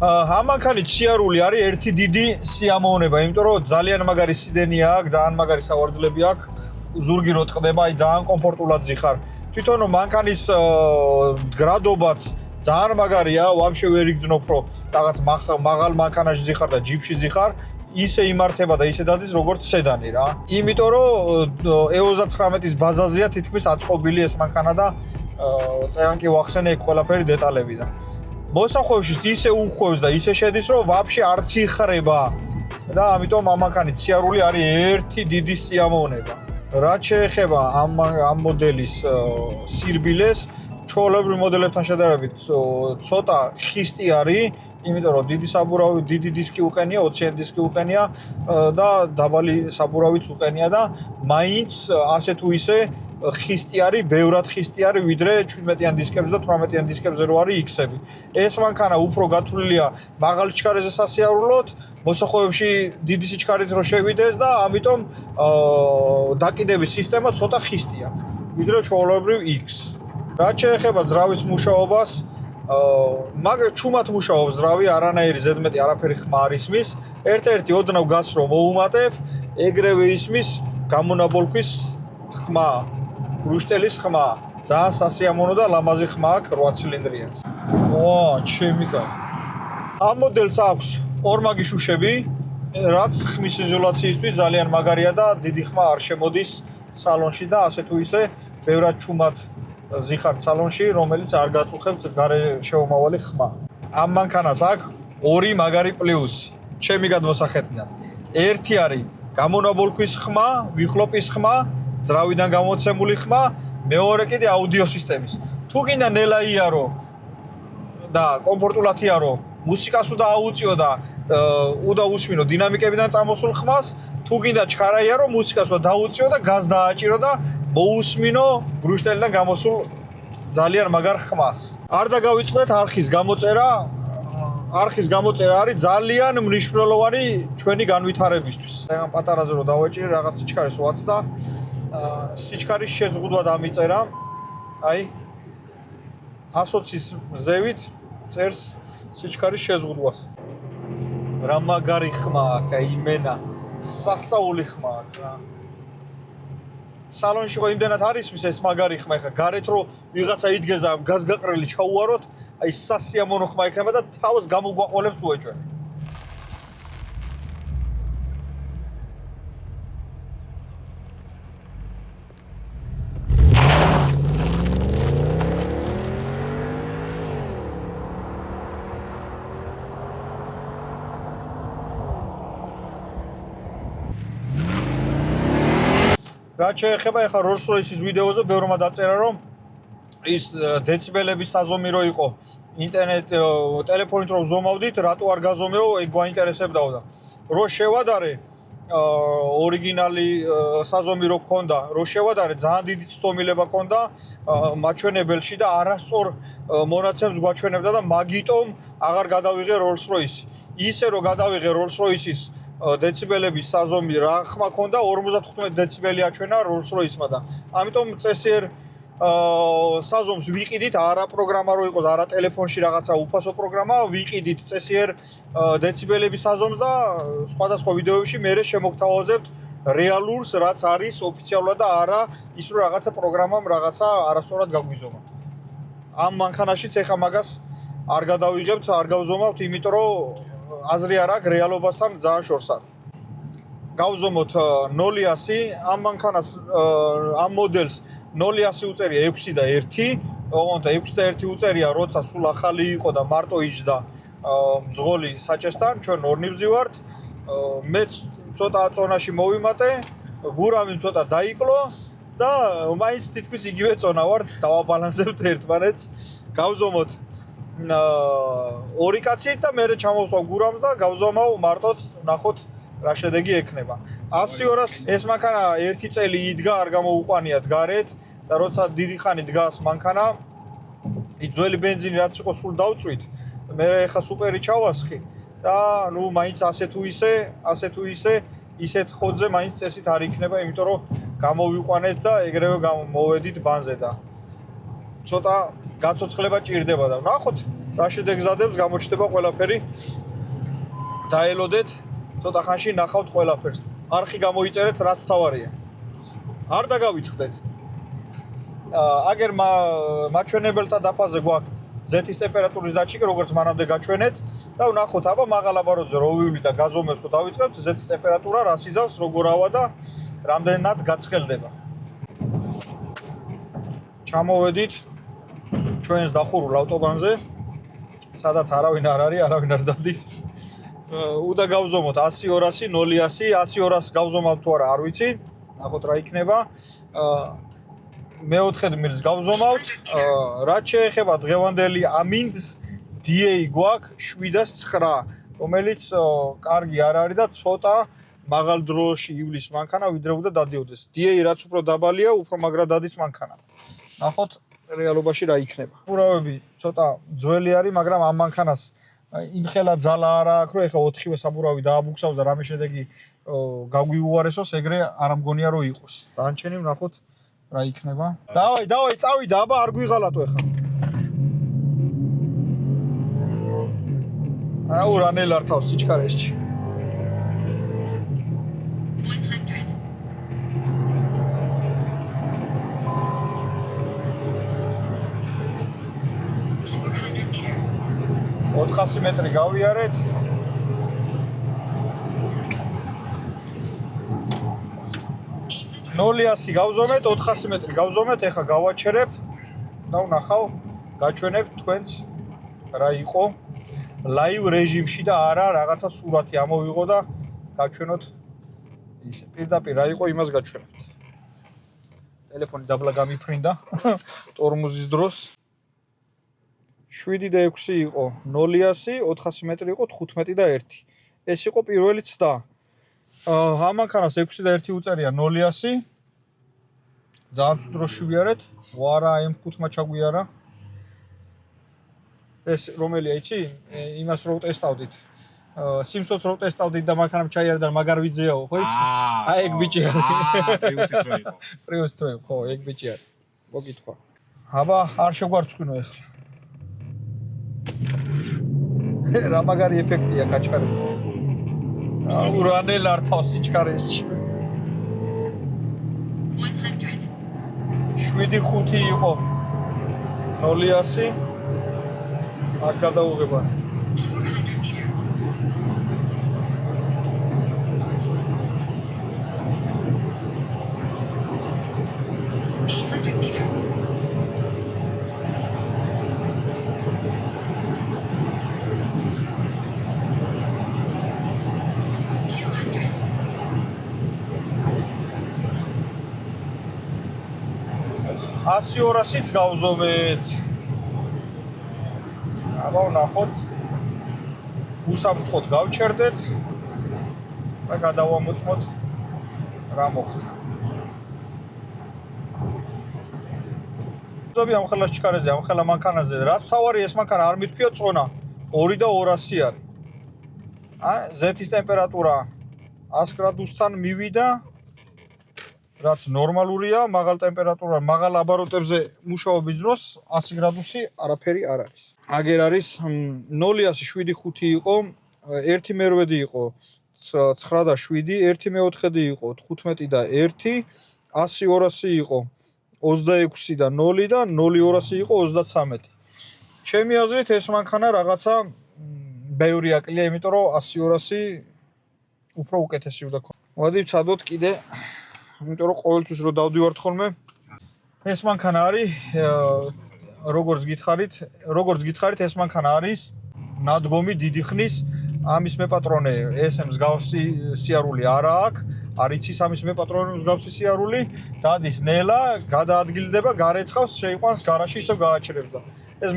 ამ მანქანით სიარული არის ერთი დიდი სიამოვნება, იმიტომ რომ ძალიან მაგარი სიდენია აქვს, ძალიან მაგარი სავარძლები აქვს, ზურგი რო ტყდება, აი ძალიან კომფორტულად ზიხარ. თვითონ მანქანის გრადობაც ძალიან მაგარია, ვაფშე ვერ იგრძნობ, რომ რაღაც მაღალ მანქანაში ზიხარ და ჯიპში ზიხარ. ისე იმართება და ისე დადის როგორც სედანი რა. იმიტომ რომ E39-ის ბაზაზეა თითქმის აწყობილი ეს მანქანა და წეგან კი ვახსენე ეგ ყველაფერი დეტალები და მოსახვევში ისე უხვევს და ისე შედის რომ ვაფშე არც იხრება და ამიტომ ამ მანქანით სიარული არის ერთი დიდი სიამოვნება. რაც შეეხება ამ მოდელის სირბილეს ჩვეულებრივ მოდელებთან შედარებით ცოტა ხისტი არის, იმიტომ რომ დიდი საბურავი, დიდი დისკი უყენია, 20-იანი დისკი უყენია და დაბალი საბურავიც უყენია და მაინც ასე თუ ისე ხისტი არის, ბევრად ხისტი არის, ვიდრე 17-იან დისკებზე და 18-იან დისკებზე რო არის X-ები. ეს მანქანა უფრო გათვლილია მაღალი სიჩქარეზე სასიარულოდ, მოსახვევში დიდი სიჩქარით რო შევიდეს და ამიტომ დაკიდების სისტემა ცოტა ხისტი აქვს, ვიდრე ჩვეულებრივ X. რაც შეეხება ძრავის მუშაობას, მაგრამ ჩუმად მუშაობს ძრავი, არანაირი ზედმეტი არაფერი ხმა არ ისმის. ერთ-ერთი ოდნავ გასრო მოუმატებ, ეგრევე ისმის გამონაბოლქვის ხმა, რუშტელის ხმა. ძალიან სასიამოვნო და ლამაზი ხმა აქვს 8 ცილინდრიანს. ჩემი კაცი. ამ მოდელს აქვს ორმაგი შუშები, რაც ხმის იზოლაციისთვის ძალიან მაგარია და დიდი ხმა არ შემოდის სალონში და ასე თუ ისე ბევრად ჩუმად ზიხართ სალონში, რომელიც არ გაწუხებთ გარე შეუმავალი ხმა. ამ მანქანას აქვს ორი მაგარი პლუსი, ჩემი გადმოსახედიდან. ერთი არის გამონაბოლქვის ხმა, ვიხლოპის ხმა, ძრავიდან გამოცემული ხმა, მეორე კიდე აუდიო სისტემის. თუ გინდა ნელა იარო და კომფორტულად იარო, მუსიკას დააუწიო და უდაუსმინო დინამიკებიდან წამოსულ ხმას, თუ გინდა ჩქარა იარო, მუსიკას დაუწიო და გაზ დააჭირო და მოусმინო გრუშტელიდან გამოსულ ძალიან მაგარ ხმას. არ დაგავიწყდეთ არხის გამოწერა. არხის გამოწერა არის ძალიან მნიშვნელოვანი ჩვენი განვითარებისთვის. ძალიან პატარაზე რომ დავაჭირი რაღაც სიჩქარეს ვაცდა. სიჩქარის შეზღუდვა დამიწერა. აი 120-ის ზევით წერს სიჩქარის შეზღუდვას. რა მაგარი ხმა აქვს, აი იმენა. სასწაული ხმა აქვს რა. სალონში ხო იმდენად არის ეს მაგარი ხმა, ეხა გარეთ რო ვიღაცა იდგეს და გაზგაყრელი ჩაუვაროთ, აი სასიამოვნო ხმა იქნება და თავს გამოგვაყოლებს უეჭვენ. რაც შეეხება ეხა Rolls-Royce-ის ვიდეოზე ბევრმა დაწერა რომ ის დეციბელების საზომი რო იყო ინტერნეტ ტელეფონით რო ზომავდით, რატო არ გაზომეო, ეგ გვაინტერესებდაო და რო შევადარე ორიგინალი საზომი რო ქონდა, რო შევადარე ძალიან დიდი ცდომილება ქონდა მაჩვენებელში და არასწორ მონაცემს გვაჩვენებდა და მაგიტომ აღარ გადავიღე Rolls-Royce. ისე რომ გადავიღე Rolls-Royce-ის დეციბელების საზომი რა ხმა ქონდა 55 დეციბელი აჩვენა Rolls-Royce-მა და ამიტომ წესიერ საზომს ვიყიდით, არა პროგრამა რო იყოს, არა ტელეფონში რაღაცა უფასო პროგრამა, ვიყიდით წესიერ დეციბელების საზომს და სხვადასხვა ვიდეოებში მე შემოგთავაზებთ რეალურს, რაც არის ოფიციალურად და არა ის რომ რაღაცა პროგრამამ რაღაცა არასწორად გაგვიზომა. ამ მანქანაშიც ეხა მაგას არ გადავიღებთ, არ გავზომავთ, იმიტომ რომ აზრი არ აქვს რეალობასთან ძალიან შორს არის. გავზომოთ 0-100, ამ მანქანას ამ მოდელს 0-100 უწერია 6 და 1, ოღონდ 6 და 1 უწერია, როცა სულ ახალი იყო და მარტო იჯდა მძღოლი საჭესთან, ჩვენ ორნი ვზივართ. მე ცოტა წონაში მოვიმატე, გურავი ცოტა დაიკლო და მაინც თითქმის იგივე წონა ვარ, დავაბალანსებთ ერთმანეთს. გავზომოთ ორი კაცი და მე ჩამოვსვავ გურამს და გავზომავ მარტოც, ნახოთ რა შედეგი ექნება. 100-200 ეს მანქანა ერთი წელი იდგა, არ გამოუყვანიათ გარეთ და როცა დიდი ხანი დგას მანქანა, ძველი ბენზინი რაც იყო სულ დავწვით, მე ეხა სუპერი ჩავასხი და ნუ მაინც ასე თუ ისე ისეთ ხოძზე მაინც წესით არ იქნება, იმიტომ რომ გამოვიყვანეთ და ეგრევე მოვედით ბანზე და ცოტა გაცოცხლება ჭირდება და ნახოთ რა შედეგზადებს გამოჩნდება ყველაფერი. დაელოდეთ, ცოტა ხანში ნახავთ ყველაფერს. არხი გამოიწერეთ, რაც თავარია. არ დაგავიწყდეთ. აგერ მაჩვენებელთა დაფაზე გვაქვს ზეთის ტემპერატურის დატკი, როგორც მანამდე გაჩვენეთ და ვნახოთ, აბა მაღალ აბაროდზე რო ვივლი და გაზომებს რო დავიწყებთ, ზეთის ტემპერატურა რას იზავს, როგორ ავა და რამდენად გაცხელდება. ჩამოვედით ჩვენს დახურულ ავტობანზე, სადაც არავინ არ არის, არავინ არ დადის. უნდა გავზომოთ 100-200, 0-100, 100-200 გავზომავთ თუ არა, არ ვიცი. ნახოთ რა იქნება. მეოთხე მილს გავზომავთ. რაც შეეხება დღევანდელი ამინდს, DA გვაქვს 709, რომელიც კარგი არ არის და ცოტა მაღალ დროში ივლის მანქანა, ვიდრე უნდა დადიოდეს. DA რაც უფრო დაბალია, უფრო მაგრად დადის მანქანა. ნახოთ რეალობაში რა იქნება. ურავები ცოტა ძველი არის, მაგრამ ამ მანქანას იმხელა ძალა არ აქვს, რომ ეხა 4-ვე საბურავი დააბუქსავს და რამე შედეგი გაგვიუარესოს, ეგრე არ მგონია რომ იყოს. დანარჩენი ვნახოთ რა იქნება. დავაი, წავიდა, აბა არ გვიღალატო ეხა. აუ რანელ არ თავს სიჩქარეში. 400 მეტრი გავიარეთ. ნოლი-100 გავზომეთ, 400 მეტრი გავზომეთ, ეხა გავაჩერებ და ვნახავ, გაჩვენებ თქვენს რა იყო ლაივ რეჟიმში და არა რაღაცა სურათი ამოვიღო და გაჩვენოთ ისე პირდაპირ რა იყო იმას გაჩვენებთ. ტელეფონი დაბლა გამიფრინდა ტორმუზის დროს. 7 და 6 იყო 0-100, 400 მეტრი იყო 15 და 1. ეს იყო პირველი ცდა. ამ მანქანას 6 და 1 უწერია 0-100. ძალიან ცუდ დროში ვიარეთ. ვარა M5-მა ჩაგვიარა. ეს რომელია იცი? იმას რო ტესტავდით. Simpsons რო ტესტავდით და მანქანამ ჩაიარა და მაგარ ვიძეაო, ხო იცი? აი ეგ ბიჭი არის. პრიუსით რო იყო. პრიუსით რო იყო, ხო, ეგ ბიჭი არის. მოგითხვა. აბა არ შეგვარცხინო ეხლა. რა მაგარი ეფექტია კაჩქარი. აუ რანელ არ თავს სიჩქარეში. 7-5 იყო 0-100. არ გადაუღება. 800 meter. ასი-200-იც გავზომეთ. აბა ვნახოთ. უსაფრთხოდ გავჩერდეთ და გადავამოწმოთ რა მოხდა. ზობი ამ ხელას ჩქარეზე, ამ ხელა მანქანაზე. რაც თავარი ეს მანქანა არ მithქვია წონა. 2 და 200 არის. ზეთის ტემპერატურა 100 გრადუსთან მივიდა. რაც ნორმალურია, მაღალ ტემპერატურა, მაღალ აბაროტებზე მუშაობის დროს 100 გრადუსი არაფერი არ არის. აგერ არის 0-100 7-5 იყო, 1-8 იყო 9 და 7, 1-4 იყო 15 და 1, 100-200 იყო 26 და 0 და 0-200 იყო 33. ჩემი აზრით ეს მანქანა რაღაცა ბევრი აკლია, იმიტომ რომ 100-200 უფრო უკეთესი უნდა ქონდეს. მოდი ვცადოთ კიდე იმიტომ რომ ყოველთვის რო დავდივართ ხოლმე ეს მანქანა არის როგორც გითხარით ეს მანქანა არის ნადგომი დიდი ხნის ამის მეპატრონე ეს მსგავსი სიარული არა აქვს არ იცის ამის მეპატრონე მსგავსი სიარული დადის ნელა გადაადგილდება გარეცხავს შეიყვანს გარაში ისევ გააჩერებს და ეს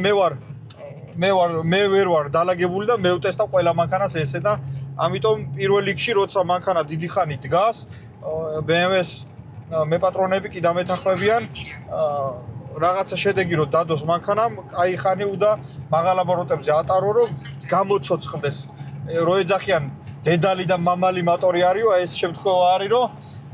მე ვერ ვარ დალაგებული და მე ვტესტავ ყველა მანქანას ესე და ამიტომ პირველ რიგში როცა მანქანა დიდი ხანი დგას BMW-ს მეპატრონები კი დამეთანხმებიან რაღაცა შედეგი რომ დადოს მანქანამ, კაი ხანი უნდა მაღალ აბაროტებზე ატარო რომ გამოცოცხლდეს. რო ეძახიან დედალი და მამალი მოტორი არისო, ეს შემთხვევა არის რომ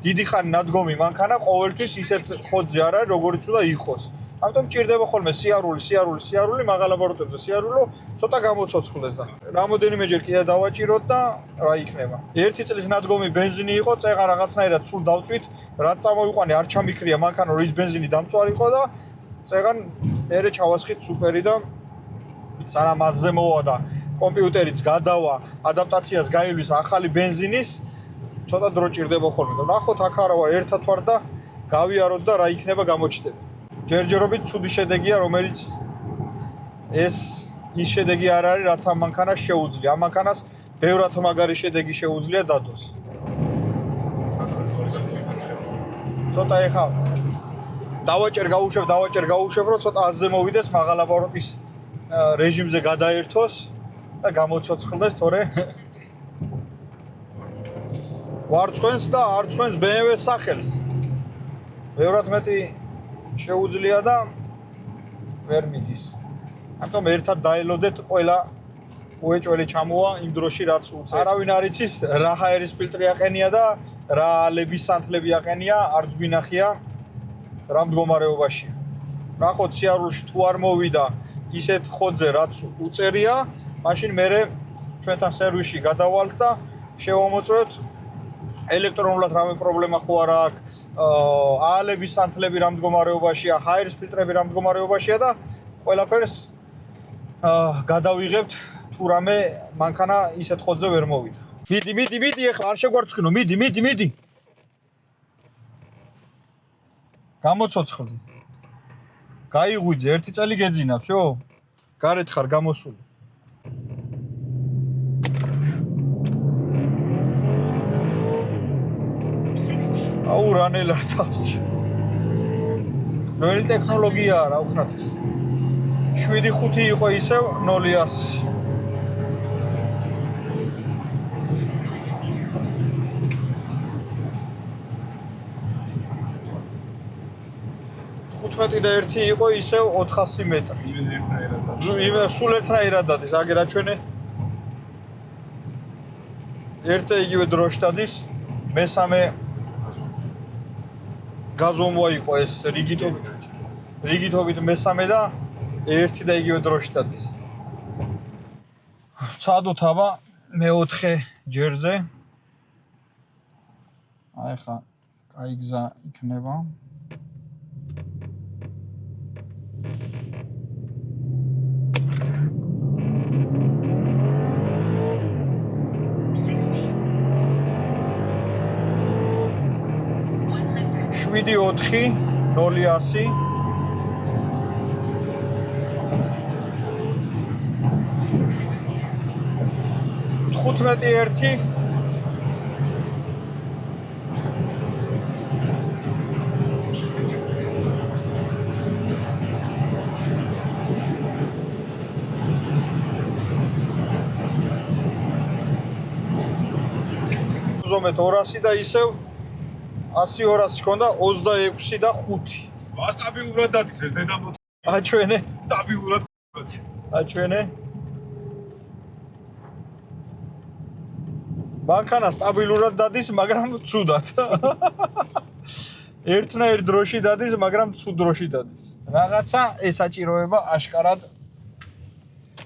დიდი ხანი ნადგომი მანქანა ყოველთვის ისეთ ხოძზე არ არის, როგორიც უნდა იყოს. ამიტომ ჭირდება ხოლმე სიარული მაღალ აბოროტებზე სიარულო ცოტა გამოცოცხლდეს და რამოდენიმეჯერ კიდე დავაჭიროთ და რა იქნება. 1 წლის ნადგომი ბენზინი იყო, წეღა რაღაცნაირად სულ დავწვით, რაც წამოვიყვანე არ ჩამიქრია მანქანა რომ ის ბენზინი დამწვარი იყო და წეღან მერე ჩავასხით სუპერი და სანამ მასზე მოვა და კომპიუტერიც გადავა, ადაპტაციას გაივლის ახალი ბენზინის ცოტა დრო ჭირდება ხოლმე და ნახოთ აქ არა ვარ ერთად ვარ და გავიაროთ და რა იქნება გამოჩნდება. ჯერჯერობით ცუდი შედეგია, რომელიც ეს ის შედეგი არ არის, რაც ამ მანქანას შეუძლია. ამ მანქანას ბევრად მაგარი შედეგი შეუძლია დადოს. ცოტა ეხა დავაჭერ გავუშვებ, რომ ცოტა აზზე მოვიდეს, მაღალ აბოროტის რეჟიმზე გადაერთოს და გამოცოცხლდეს, თორე ვარცხვენს და არ ცხვენს BMW-ს სახელს. ბევრად მეტი შეუძლია და ვერ მიდის. ამიტომ ერთად დაელოდეთ ყველა უეჭველი ჩამოვა იმ დროში რაც უწევს. არავინ არ იცის რა ჰაერის ფილტრი აყენია და რა ალების სანთლები აყენია, არც გვინახია რა მდგომარეობაშია. ნახოთ სიარულში თუ არ მოვიდა ისეთ ხოძზე რაც უწერია, მაშინ მერე ჩვენთან სერვისში გადავალთ და შევამოწმოთ ელექტრონულად რამე პრობლემა ხო არა აქვს, ალების სანთლები რა მდგომარეობაშია, ჰაერის ფილტრები რა მდგომარეობაშია და ყველაფერს გადავიღებთ თუ რამე მანქანა ისეთ ხოძზე ვერ მოვიდა. მიდი, ეხლა არ შეგვარცხინო, მიდი. გამოცოცხლდი. გაიღვიძე, 1 წელი გეძინა, всё? გარეთ ხარ გამოსული. აუ რანელარ თავს. ძველი ტექნოლოგიაა რა ვქნათ. 7-5 იყო ისევ 0-100. და 1 იყო ისევ 400 მეტრი. სულ ერთნაირად დადის, აგერ აჩვენე. ერთ იგივე დროში დადის, მესამე გაზომვა იყო ეს რიგითობით მესამე და ერთი და იგივე დროში დადის. წადოთ აბა მეოთხე ჯერზე. აი ხა კაი გზა იქნება. შვიდი 4 0-100 15 1 ზომეთ 200 და ისევ 100-200 ქონდა 26 და 5. სტაბილურად დადის ეს დედამოთი. აჩვენე. სტაბილურად. აჩვენე. მანქანა სტაბილურად დადის, მაგრამ ცუდად. ერთნაირ დროში დადის, მაგრამ ცუდ დროში დადის. რაღაცა ეს აჭიროება აშკარად.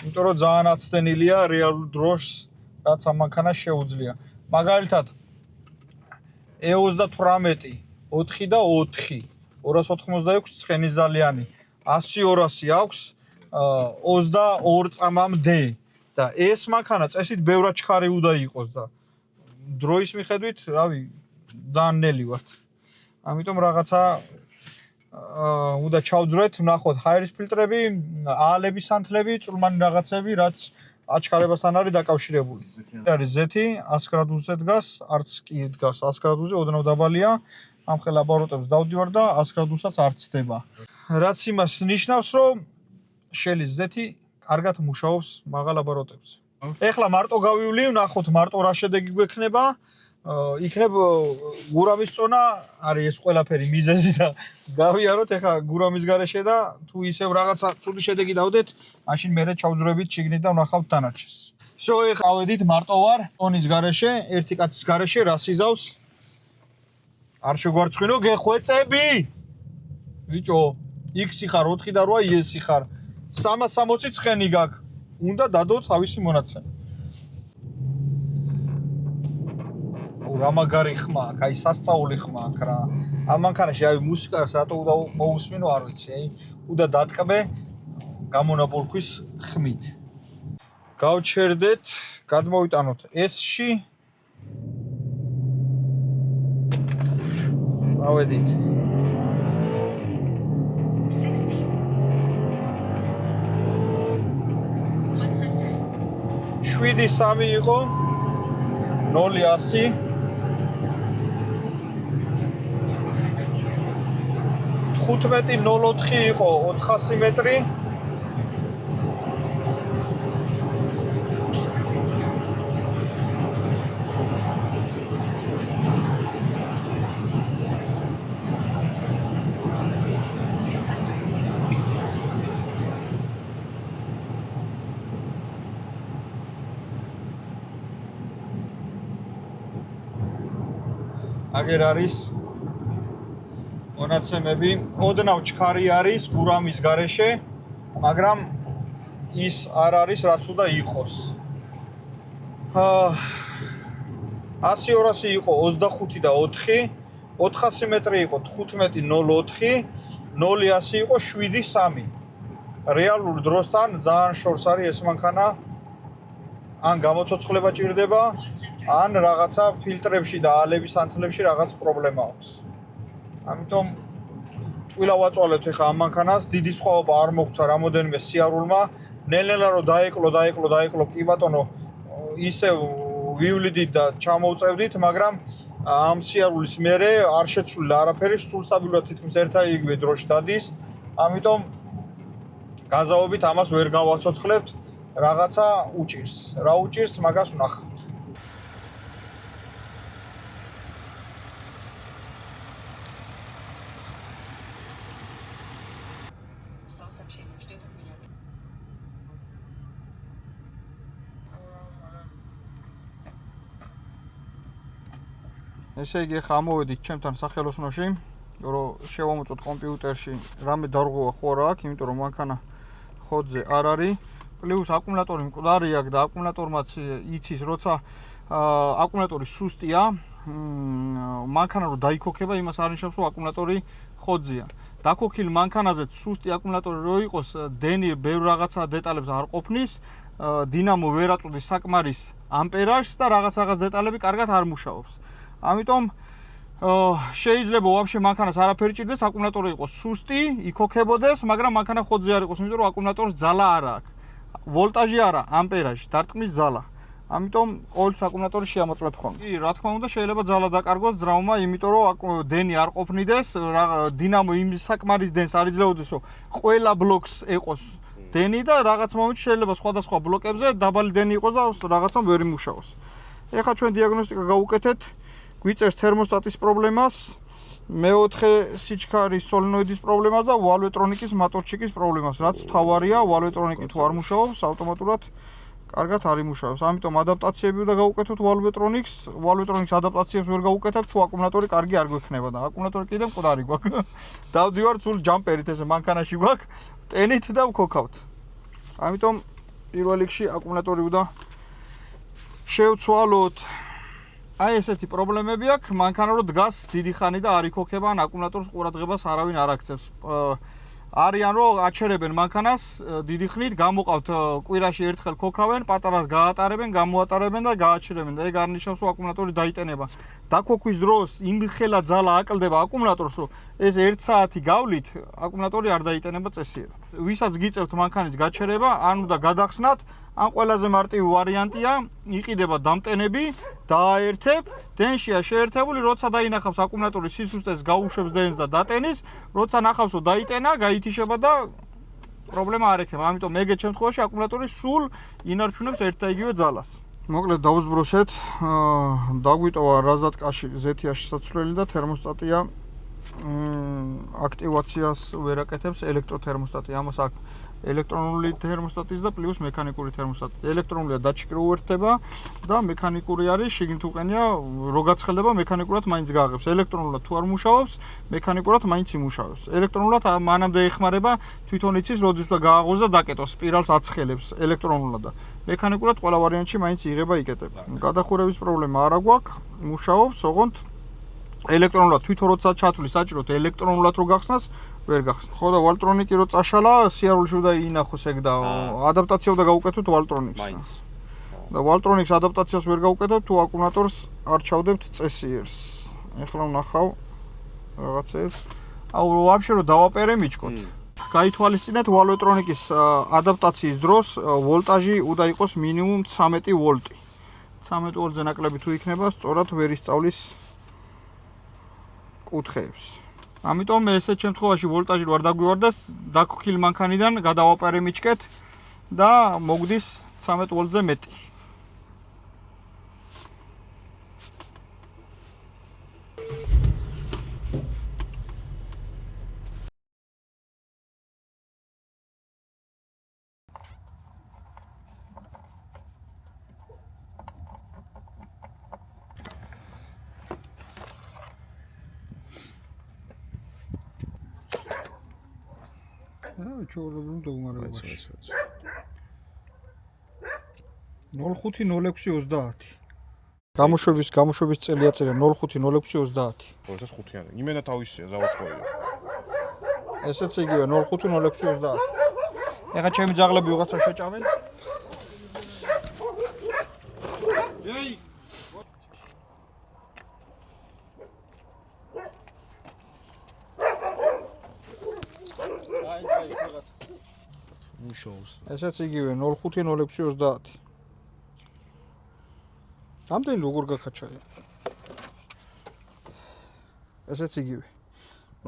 იმიტომ რომ ძალიან აცდენილია რეალურ დროშს, რაც ამ მანქანას შეუძლია. მაგალითად E38 4 და 4 286 ცხენისძალიანი 100-200 აქვს 22 წამამდე და ეს მანქანა წესით ბევრად ჩქარი უნდა იყოს და დროის მიხედვით, რავი, ძალიან ნელი ვართ. ამიტომ რაღაცა უნდა ჩავძვრეთ, ვნახოთ ჰაერის ფილტრები, ალების სანთლები, წვრილმანი რაღაცები, რაც აჩქარებასთან არის დაკავშირებული. არის ზეთი 100 გრადუსზე დგას, არც კი დგას 100 გრადუსზე, ოდნავ დაბალია. ამ ხელ აბოროტებს დავდივარ და 100 გრადუსაც არ ცდება. რაც იმას ნიშნავს, რომ შელის ზეთი კარგად მუშაობს მაღალ აბოროტებზე. ეხლა მარტო გავივლი, ვნახოთ მარტო რა შედეგი გვექნება. იქნებ გურამის წონა არის ეს ყველაფერი მიზეზი და გავიაროთ ეხლა გურამის გარეშე და თუ ისევ რაღაცა ცუდი შედეგი დავდეთ, მაშინ მერე ჩავძვრებით შიგნით და ვნახავთ დანარჩენს. всё, ეხლა ავედით მარტო ვარ ტონის გარეშე, ერთი კაცის გარეშე, რა სიზავს? არ შეგვარცხინო, გეხვეწები? ბიჭო, X-ი ხარ 4 და 8 Y-ი ხარ 360 ცხენი გაქვს. უნდა დადოთ თავისი მონაცემი. რა მაგარი ხმა აქვს, აი სასწაული ხმა აქვს რა. ამ მანქანაში აი მუსიკას რატო უნდა მოусმინო არ ვიცი, აი უნდა დატკბე გამონაბოლქვის ხმით. გავჩერდეთ, გადმოვიტანოთ S-ში. ავედით. 7-3 იყო 0-100 15-04 იყო 400 მეტრი აგერ არის მონაცემები, ოდნავ ჩქარი არის გურამის გარეშე, მაგრამ ის არ არის რაც უნდა იყოს. 100-200 იყო 25 და 4, 400 მეტრი იყო 15-04, 0-100 იყო 7-3. რეალურ დროსთან ძალიან შორს არის ეს მანქანა. ან გამოცოცხლება ჭირდება, ან რაღაცა ფილტრებში და ალების ანთლებში რაღაც პრობლემა აქვს. ამიტომ ტყილა ვაწვალებთ ახლა ამ მანქანას, დიდი სხვაობა არ მოგცა რამოდენიმე სიარულმა. ნელ-ნელა რომ დაეკლო, კი ბატონო, ისე ვივლიდით და ჩამოვწევდით, მაგრამ ამ სიარულის მერე არ შეცვლილა არაფერი, სულ სტაბილურად თითქმის ერთაიგივე დროში დადის. ამიტომ გაზავებით ამას ვერ გავაცოცხლებთ. რაღაცა უჭირს. რა უჭირს, მაგას ვნახავთ. ესე იგი ახლა ამოვედით ჩემთან სახელოსნოში, რომ შევამოწოთ კომპიუტერში რამე დარღვევა ხო რა აქვს, იმიტომ რომ მანქანა ხოძზე არ არის. პლუს აკუმულატორი მკვდარი აქვს და აკუმულატორმაც იცის, როცა აკუმულატორი სუსტია, მანქანა რომ დაიქოქება, იმას არ ნიშნავს, რომ აკუმულატორი ხოძზეა. დაქოქილ მანქანაზე სუსტი აკუმულატორი რო იყოს, დენი ბევრ რაღაცა დეტალებს არ ყოფნის, დინამო ვერ აწვდის საკმარის ამპერაჟს და რაღაც დეტალები კარგად არ მუშაობს. ამიტომ შეიძლება ვაფშე მანქანას არაფერი ჭირდეს, აკუმულატორი იყოს სუსტი, იქოქებოდეს, მაგრამ მანქანა ხოძზე არ იყოს, იმიტომ რომ აკუმულატორს ძალა არ აქვს. ვოლტაჟი არა, ამპერაჟი, დარტყმის ძალა. ამიტომ ყოველთვის აკუმულატორი შეამოწმეთ ხოლმე. კი, რა თქმა უნდა, შეიძლება ძალა დაკარგოს ძრავმა, იმიტომ რომ დენი არ ყოფნიდეს, დინამო იმ საკმარის დენს არ იძლეოდეს, რომ ყველა ბლოკს ეყოს დენი და რაღაც მომენტში შეიძლება სხვადასხვა ბლოკებზე დაბალი დენი იყოს და რაღაცამ ვერ იმუშაოს. ეხლა ჩვენ დიაგნოსტიკა გავუკეთეთ, გვიწერს თერმოსტატის პრობლემას, მეოთხე სიჩქარის სოლენოიდის პრობლემას და ვალვეტრონიკის მატორჩიკის პრობლემას, რაც თავარია, ვალვეტრონიკი თუ არ მუშაობს, ავტომატურად კარგად არ იმუშავებს. ამიტომ ადაპტაციები უნდა გავუკეთოთ ვალვეტრონიკს ადაპტაციებს ვერ გავუკეთებ, თუ აკუმულატორი კარგი არ გვექნება და აკუმულატორი კიდევ მკვდარი გვაქვს. დავდივართ სულ ჯამპერით, ესე მანქანაში გვაქვს, ტენით და ვქოქავთ. ამიტომ პირველ რიგში აკუმულატორი უნდა შევცვალოთ. აი ესეთი პრობლემები აქვს, მანქანა რო დგას დიდი ხანი და არ იქოქება, ან აკუმულატორს ყურადღებას არავინ არ აქცევს. არიან რომ აჩერებენ მანქანას დიდი ხნით, გამოყავთ კვირაში ერთხელ ქოქავენ, პატარას გაატარებენ, გამოატარებენ და გააჩერებენ და ეგ არ ნიშნავს რომ აკუმულატორი დაიტენება. დაქოქვის დროს იმხელა ძალა აკლდება აკუმულატორს, რომ ეს 1 საათი გავლით, აკუმულატორი არ დაიტენება წესიერად. ვისაც გიწევთ მანქანის გაჩერება, ან უნდა გადახსნათ, ან ყველაზე მარტივი ვარიანტია, იყიდება დამტენები, დააერთებ, დენშია შეერთებული, როცა დაინახავს აკუმულატორის სისუსტეს, გაუშვებს დენს და დატენის, როცა ნახავს რომ დაიტენა, გაითიშება და პრობლემა არ ექნება. ამიტომ ეგეთ შემთხვევაში აკუმულატორი სულ ინარჩუნებს ერთ და იგივე ძალას. მოკლედ დავუსბროსეთ, დაგვიტოვა რაზატკაში ზეთიაში საცვლელი და თერმოსტატია აქტივაციას ვერ აკეთებს ელექტროთერმოსტატი. ამას აქვს ელექტრონული თერმოსტატის და პლუს მექანიკური თერმოსტატი. ელექტრონულია დაჩქრი უერთდება, და მექანიკური არის, შიგნით უყენია, რო გაცხელდება მექანიკურად მაინც გააღებს. ელექტრონულად თუ არ მუშაობს, მექანიკურად მაინც იმუშავებს. ელექტრონულად მანამდე ეხმარება თვითონ იცის, როდის უნდა გააღოს და დაკეტოს, სპირალს აცხელებს ელექტრონულად და მექანიკურად ყველა ვარიანტში მაინც იღება იკეტება. გადახურების პრობლემა არ აქვს, მუშაობს, ოღონდ ელექტრონულად თვითონ როცა ჩათვლი საჭიროთ ელექტრონულად რო გახსნას, ვერ გახსნა. ხო და ვალტრონიკი რო წაშალა, სიარულში უნდა ინახოს ეგ და ადაპტაცია უნდა გაუკეთოთ ვალტრონიკს. მაინც. და ვალტრონიკს ადაპტაციას ვერ გაუკეთებთ, თუ აკუმულატორს არ ჩავდებთ წესიერს. ეხლა ვნახავ რაღაცებს. აუ ვაფშე რო დავაპერე მიჩკოთ. გაითვალისწინეთ ვალტრონიკის ადაპტაციის დროს ვოლტაჟი უნდა იყოს მინიმუმ 13 ვოლტი. 13 ვოლტზე ნაკლები თუ იქნება, სწორად ვერ ისწავლის კუთხეებს. ამიტომ ესეთ შემთხვევაში ვოლტაჟი რო არ დაგვივარდეს, დაგქილ მანქანიდან გადავაპარე მიჩკეთ და მოგდის 13 ვოლტზე მეტი. ჩაურობლო დაგმარებაში 050630 გამოშვების წელი აწერია 050630 25-იანი. იმენა თავისია ზავოცხოია. ესეც იგივე 050630 ეხა ჩემი ძაღლები ვიღაცა შეჭამენ ეი მუშაობს. ესეც იგივე 050630 ამდენი როგორ გაქაჩაია ესეც იგივე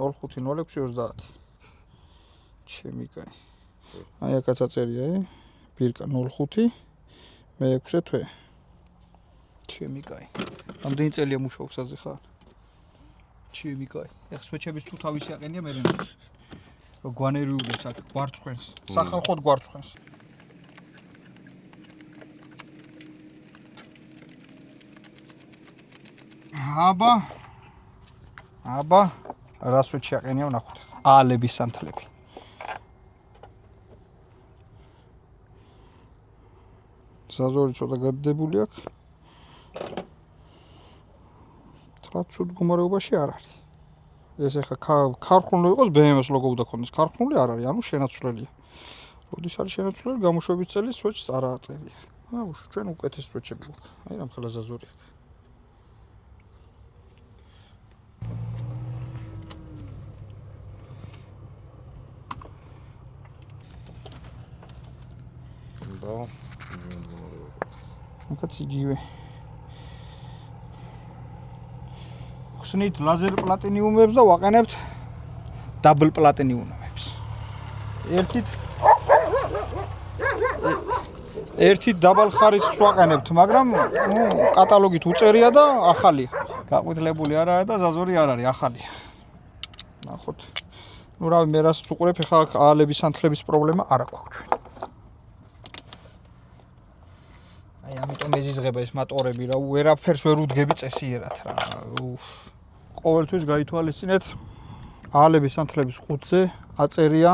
050630 ჩემი კაი აი აქაც აწერია ბირკა 05 მე-6 თვე ჩემი კაი ამდენი წელია მუშაობს აზე ხარ ჩემი კაი ეხ სვეჩების თუ თავისი აყენია მე რო გვანერიულებს აქ გვარცხენს სახალხოდ გვარცხენს აბა რა სვეჩი აყენია ვნახოთ აალების სანთლები ზაზორი ცოტა გადდებული აქვს რა ცუდ მდგომარეობაში არ არის ეს ახლა ქარხნული იყოს BMW-ს ლოგო უნდა ქონდეს ქარხნული არ არის ანუ შენაცვლელია როდის არის შენაცვლელი გამოშვების წელი სვეჩს არ აწერია აუ ჩვენ უკეთეს სვეჩები გვაქვს აი რამხელა ზაზორი აქვს აქაც იგივე ხსნით ლაზერ პლატინიუმებს და ვაყენებთ დაბლ პლატინიუმებს ერთით დაბალ ხარისხს ვაყენებთ მაგრამ კატალოგით უწერია და ახალია გაყვითლებული არ არის და ზაზორი არ არის ახალია ნახოთ ნუ რავი მე რას უყურებ ხა აალების სანთლების პრობლემა არ აქვს ჩვენ აი ამიტომ ეზიზღება ეს მოტორები რა ვერაფერს ვერ უდგები წესიერად რა ყოველთვის გაითვალისწინეთ აალების სანთლების ყუთზე აწერია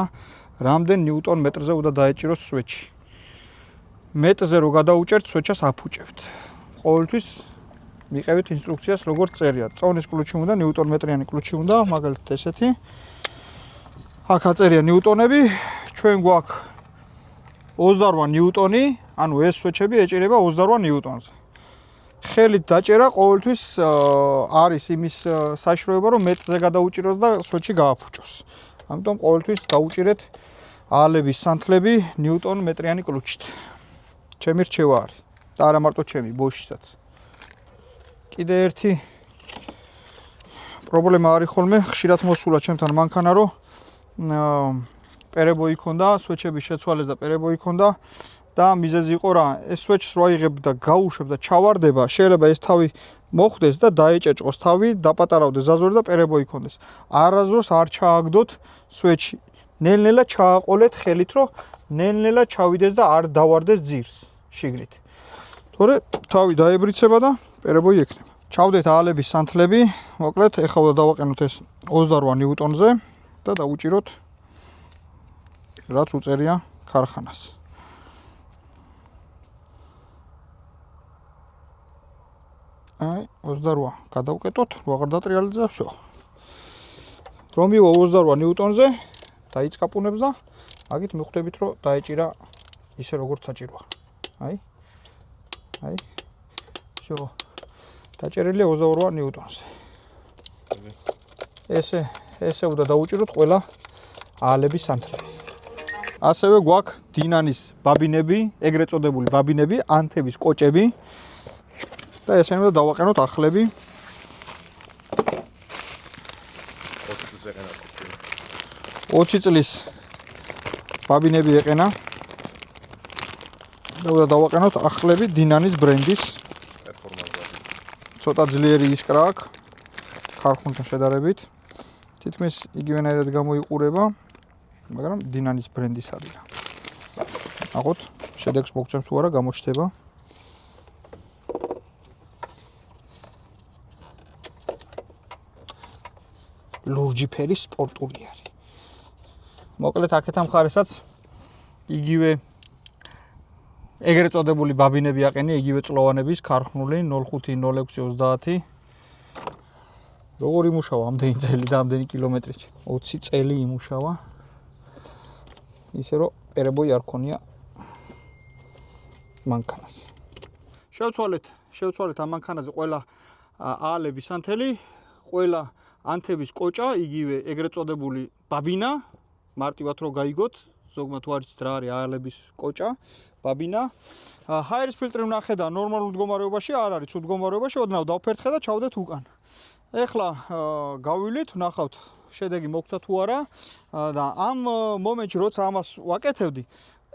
რამდენ ნიუტონ მეტრზე უნდა დაეჭიროს სვეჩი მეტრზე რო გადაუჭერთ სვეჩას აფუჭებთ ყოველთვის მიყევით ინსტრუქციას როგორც წერია წონის კლუჩი უნდა ნიუტონ მეტრიანი კლუჩი უნდა მაგალითად ესეთი აქ აწერია ნიუტონები ჩვენ გვაქვს 28 ნიუტონი ანუ ეს სვეჩები ეჭირება 28 ნიუტონზე ხელით დაჭერა ყოველთვის არის იმის საშუალება რომ მეტრზე გადაუჭიროს და სვეჩი გააფუჭოს ამიტომ ყოველთვის დაუჭირეთ აალების სანთლები ნიუტონ მეტრიანი კლუჩით ჩემი რჩევა არის და არა მარტო ჩემი ბოშისაც კიდე ერთი პრობლემა არის ხოლმე ხშირად მოსულა ჩემთან მანქანა რომ პერებო იქონდა სვეჩების შეცვალეს და პერებო იქონდა და მიზეზი იყო რა ეს სვეჩს რო აიღებ და გაუშვებ და ჩავარდება შეიძლება ეს თავი მოხვდეს და დაეჭეჭყოს თავი დაპატარავდეს ზაზორი და პერებო იქონდეს არასდროს არ ჩააგდოთ სვეჩი ნელ-ნელა ჩააყოლეთ ხელით რომ ნელ-ნელა ჩავიდეს და არ დავარდეს ძირს შიგნით თუ თორე თავი დაებრიცება და პერებოი ექნება. ჩავდეთ აალების სანთლები, მოკლედ ეხლა უნდა დავაყენოთ ეს 28 ნიუტონზე და დავუჭიროთ რაც უწერია ქარხანას. აი 28 გადავკეტოთ, ვაღარ დატრიალდება, всё. რომ მივა 28 ნიუტონზე დაიწყაპუნებს და აგით მიხვდებით რომ დაეჭირა ისე როგორც საჭიროა. აი. всё. დაჭერილია 28 ნიუტონზე. ესე უნდა დაუჭიროთ ყველა აალების სანთლები. ასევე გვაქვს დინანის ბაბინები, ეგრეთ წოდებული ბაბინები, ანთების კოჭები და ესენი უნდა დავაყენოთ ახლები. 20 წლის ბაბინები ეყენა. და უნდა დავაყენოთ ახლები დინანის ბრენდის. ცოტა ძლიერი ისკრა აქვს ქარხუნთან შედარებით. თითქმის იგივენაირად გამოიყურება, მაგრამ დინანის ბრენდის არის. ნახოთ, შედეგს მოგცემს თუ არა, გამოჩნდება. ლურჯი ფერი სპორტული არის. მოკლედ აქეთა მხარესაც იგივე ეგრეთ წოდებული ბაბინები აყენე, იგივე წლოვანების ქარხნული 050630. როგორ იმუშავა ამდენი წელი და ამდენი კილომეტრი? 20 წელი იმუშავა. ისე რომ პერებოი არ ქონია მანქანას. შევცვალეთ ამ მანქანაზე ყველა აალების სანთელი, ყველა ანთების კოჭა, იგივე ეგრეთ წოდებული ბაბინა, მარტივად რო გაიგოთ, ზოგმა თუ არის რა არის აალების კოჭა, ბაბინა. ჰაერის ფილტრი ვნახე და ნორმალურ მდგომარეობაში არ არის, ცუდ მდგომარეობაში, ოდნავ დავფერთხე და ჩავდეთ უკან. ეხლა გავივლით, ვნახავთ შედეგი მოგცა თუ არა და ამ მომენტში როცა ამას ვაკეთებდი,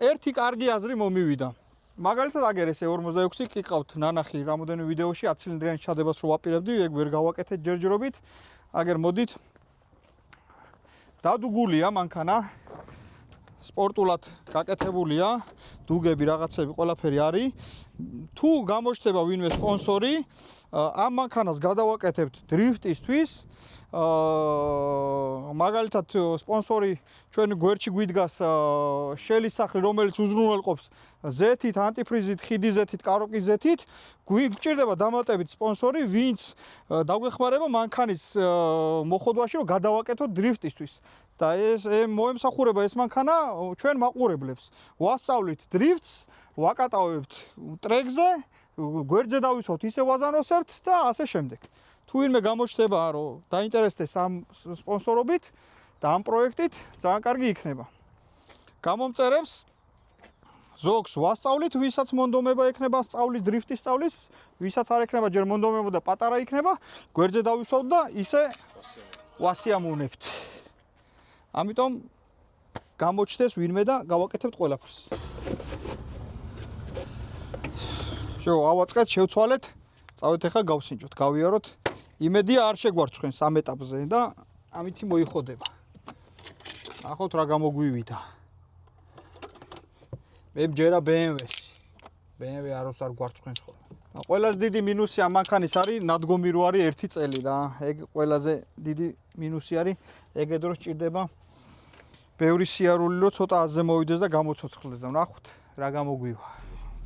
ერთი კარგი აზრი მომივიდა. მაგალითად აგერ ესე 46 კიყავთ ნანახი რამოდენიმე ვიდეოში 10 ცილინდრიანი ჩადებას რო ვაპირებდი, ეგ ვერ გავაკეთეთ ჯერჯერობით. აგერ მოდით დადუგულია მანქანა, სპორტულად გაკეთებულია, დუგები რაღაცები ყველაფერი არის. თუ გამოჩნდება ვინმე სპონსორი, ამ მანქანას გადავაკეთებთ დრიფტისთვის. მაგალითად სპონსორი ჩვენ გვერდში გვიდგას შელის სახლი, რომელიც უზრუნველყოფს ზეთით, ანტიფრიზით, ხიდის ზეთით, კაროკის ზეთით. გვჭირდება დამატებით სპონსორი, ვინც დაგვეხმარება მანქანის მოხოდვაში, რომ გადავაკეთოთ დრიფტისთვის. და ეს მოემსახურება ეს მანქანა ჩვენ მაყურებლებს. ვასწავლით დრიფტს, ვაკატავებთ ტრეკზე, გვერდზე დავისვოთ, ისე ვაზანოსებთ და ასე შემდეგ. თუ ვინმე გამოჩნდება, რომ დაინტერესდეს ამ სპონსორობით და ამ პროექტით, ძალიან კარგი იქნება. გამომწერებს ზოგს ვასწავლით, ვისაც მონდომება ექნება სწავლის, დრიფტის სწავლის, ვისაც არ ექნება ჯერ მონდომება და პატარა იქნება, გვერდზე დავისვოთ და ისე ვასიამოვნებთ. ამიტომ გამოჩნდეს ვინმე და გავაკეთებთ ყველაფერს. ავაწყეთ, შევცვალეთ, წავით ახლა გავსინჯოთ, გავიაროთ. იმედია არ შეგვარცხენს ამ ეტაპზე და ამითი მოიხოდება. ნახოთ რა გამოგვივიდა. მე მჯერა BMW-ს. BMW აროს არ გვარცხენს ხოლმე. ყველაზე დიდი მინუსი ამ მანქანის არის ნადგომი რო არის 1 წელი რა. ეგ ყველაზე დიდი მინუსი არის. ეგ დროს ჭირდება ბევრი სიარული რო ცოტა აზზე მოვიდეს და გამოცოცხლდეს და ნახოთ რა გამოგვივა.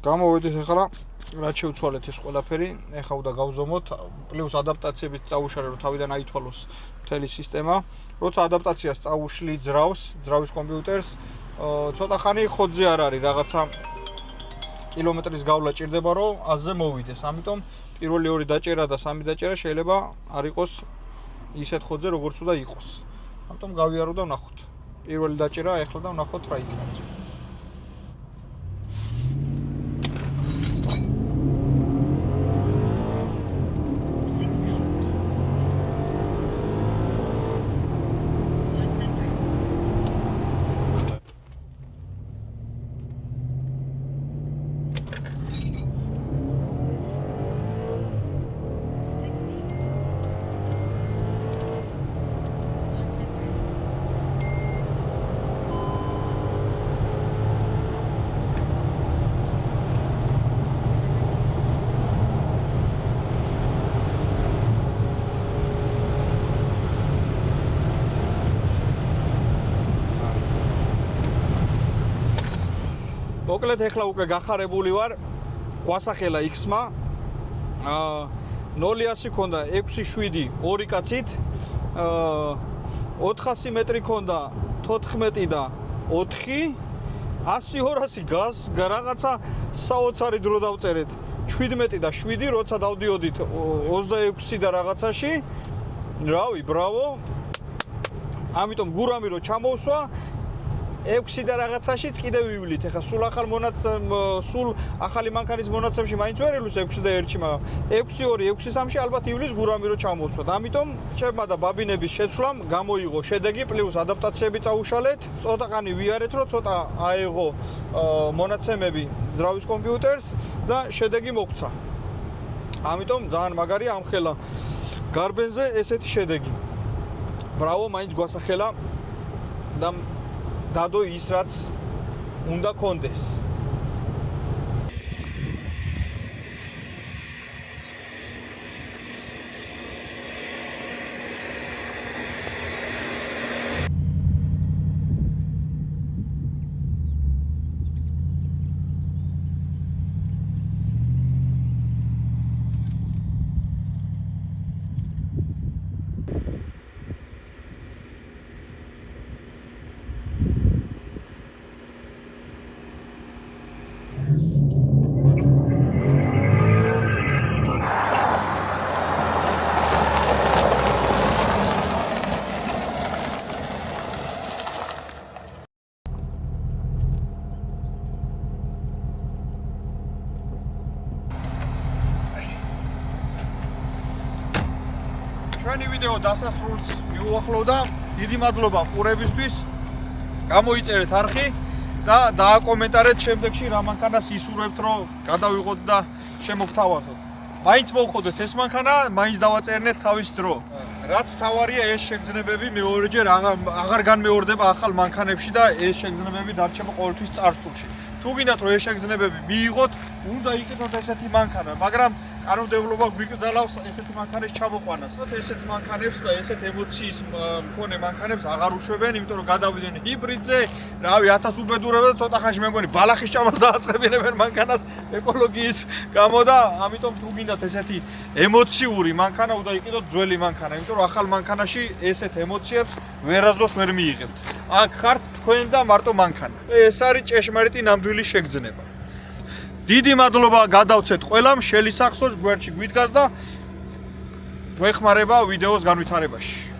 გამოვედით ახლა რაც შევცვალეთ ეს ყველაფერი, ეხლა უნდა გავზომოთ, პლუს ადაპტაციებით წაუშალე რომ თავიდან აითვალოს მთელი სისტემა. როცა ადაპტაციას წაუშლი ძრავის კომპიუტერს, ცოტა ხანი ხოძზე არ არის, რაღაცა კილომეტრის გავლა ჭირდება რომ აზზე მოვიდეს. ამიტომ პირველი 2 დაჭერა და 3 დაჭერა შეიძლება არ იყოს ისეთ ხოძზე როგორც უნდა იყოს. ამიტომ გავიარო და ვნახოთ. პირველი დაჭერა ეხლა და ვნახოთ რა იქნება. მოკლედ ეხლა უკვე გახარებული ვარ. გვასახელა X-მა. 0-100 ქონდა 6-7 2 კაცით. 400 მეტრი ქონდა 14 და 4. 100-200 გას რაღაცა საოცარი დრო დავწერეთ. 17 და 7, როცა დავდიოდით 26 და რაღაცაში. რავი, ბრავო. ამიტომ გურამი რო ჩამოვსვა 6 და რაღაცაშიც კიდე ვივლით. ეხლა სულ ახალი მანქანის მონაცემში მაინც ვერ ელვის 6 და 1-ში, მაგრამ 6-2, 6-3-ში ალბათ ივლის გურამი რო ჩამოვსვათ. ამიტომ ჩემმა და ბაბინების შეცვლამ გამოიღო შედეგი პლუს ადაპტაციები წაუშალეთ. ცოტაყანი ვიარეთ, რომ ცოტა აეღო მონაცემები ძრავის კომპიუტერს და შედეგი მოგცა. ამიტომ ძალიან მაგარი ამხელა გარბენზე ესეთი შედეგი. ბრავო, მაინც გვასახელა და დადო ის რაც უნდა კონდეს. ჩვენი ვიდეო დასასრულს მიუახლოვდა. დიდი მადლობა ყურებისთვის. გამოიწერეთ არხი და დააკომენტარეთ შემდეგში რა მანქანას ისურვებთ, რომ გადავიღოთ და შემოგთავაზოთ. მაინც მოვხოდეთ ეს მანქანა, მაინც დავაწერნეთ თავის დრო. რაც თავარია ეს შეგრძნებები მეორეჯერ აღარ განმეორდება ახალ მანქანებში და ეს შეგრძნებები დარჩება ყოველთვის წარსულში. თუ გინდათ რომ ეს შეგრძნებები მიიღოთ, უნდა იყიდოთ ესეთი მანქანა, მაგრამ კანონმდებლობა გვიკრძალავს ესეთი მანქანის ჩამოყვანას. ესეთ მანქანებს და ესეთ ემოციის მქონე მანქანებს აღარ უშვებენ, იმიტომ რომ გადავიდნენ ჰიბრიდზე, რავი 1000 უბედურებად ცოტა ხანში მე მგონი ბალახის ჭამას დააწყებინებენ მანქანას ეკოლოგიის გამო და ამიტომ თუ გინდათ ესეთი ემოციური მანქანა, უნდა იყიდოთ ძველი მანქანა, იმიტომ რომ ახალ მანქანაში ესეთ ემოციებს ვერასდროს ვერ მიიღებთ. აქ ხართ თქვენ და მარტო მანქანა. ეს არის ჭეშმარიტი ნამდვილი შეგრძნება. დიდი მადლობა გადავცეთ ყველამ, შელისახსოვს გვერდში გვიდგას და გვეხმარება ვიდეოს განვითარებაში.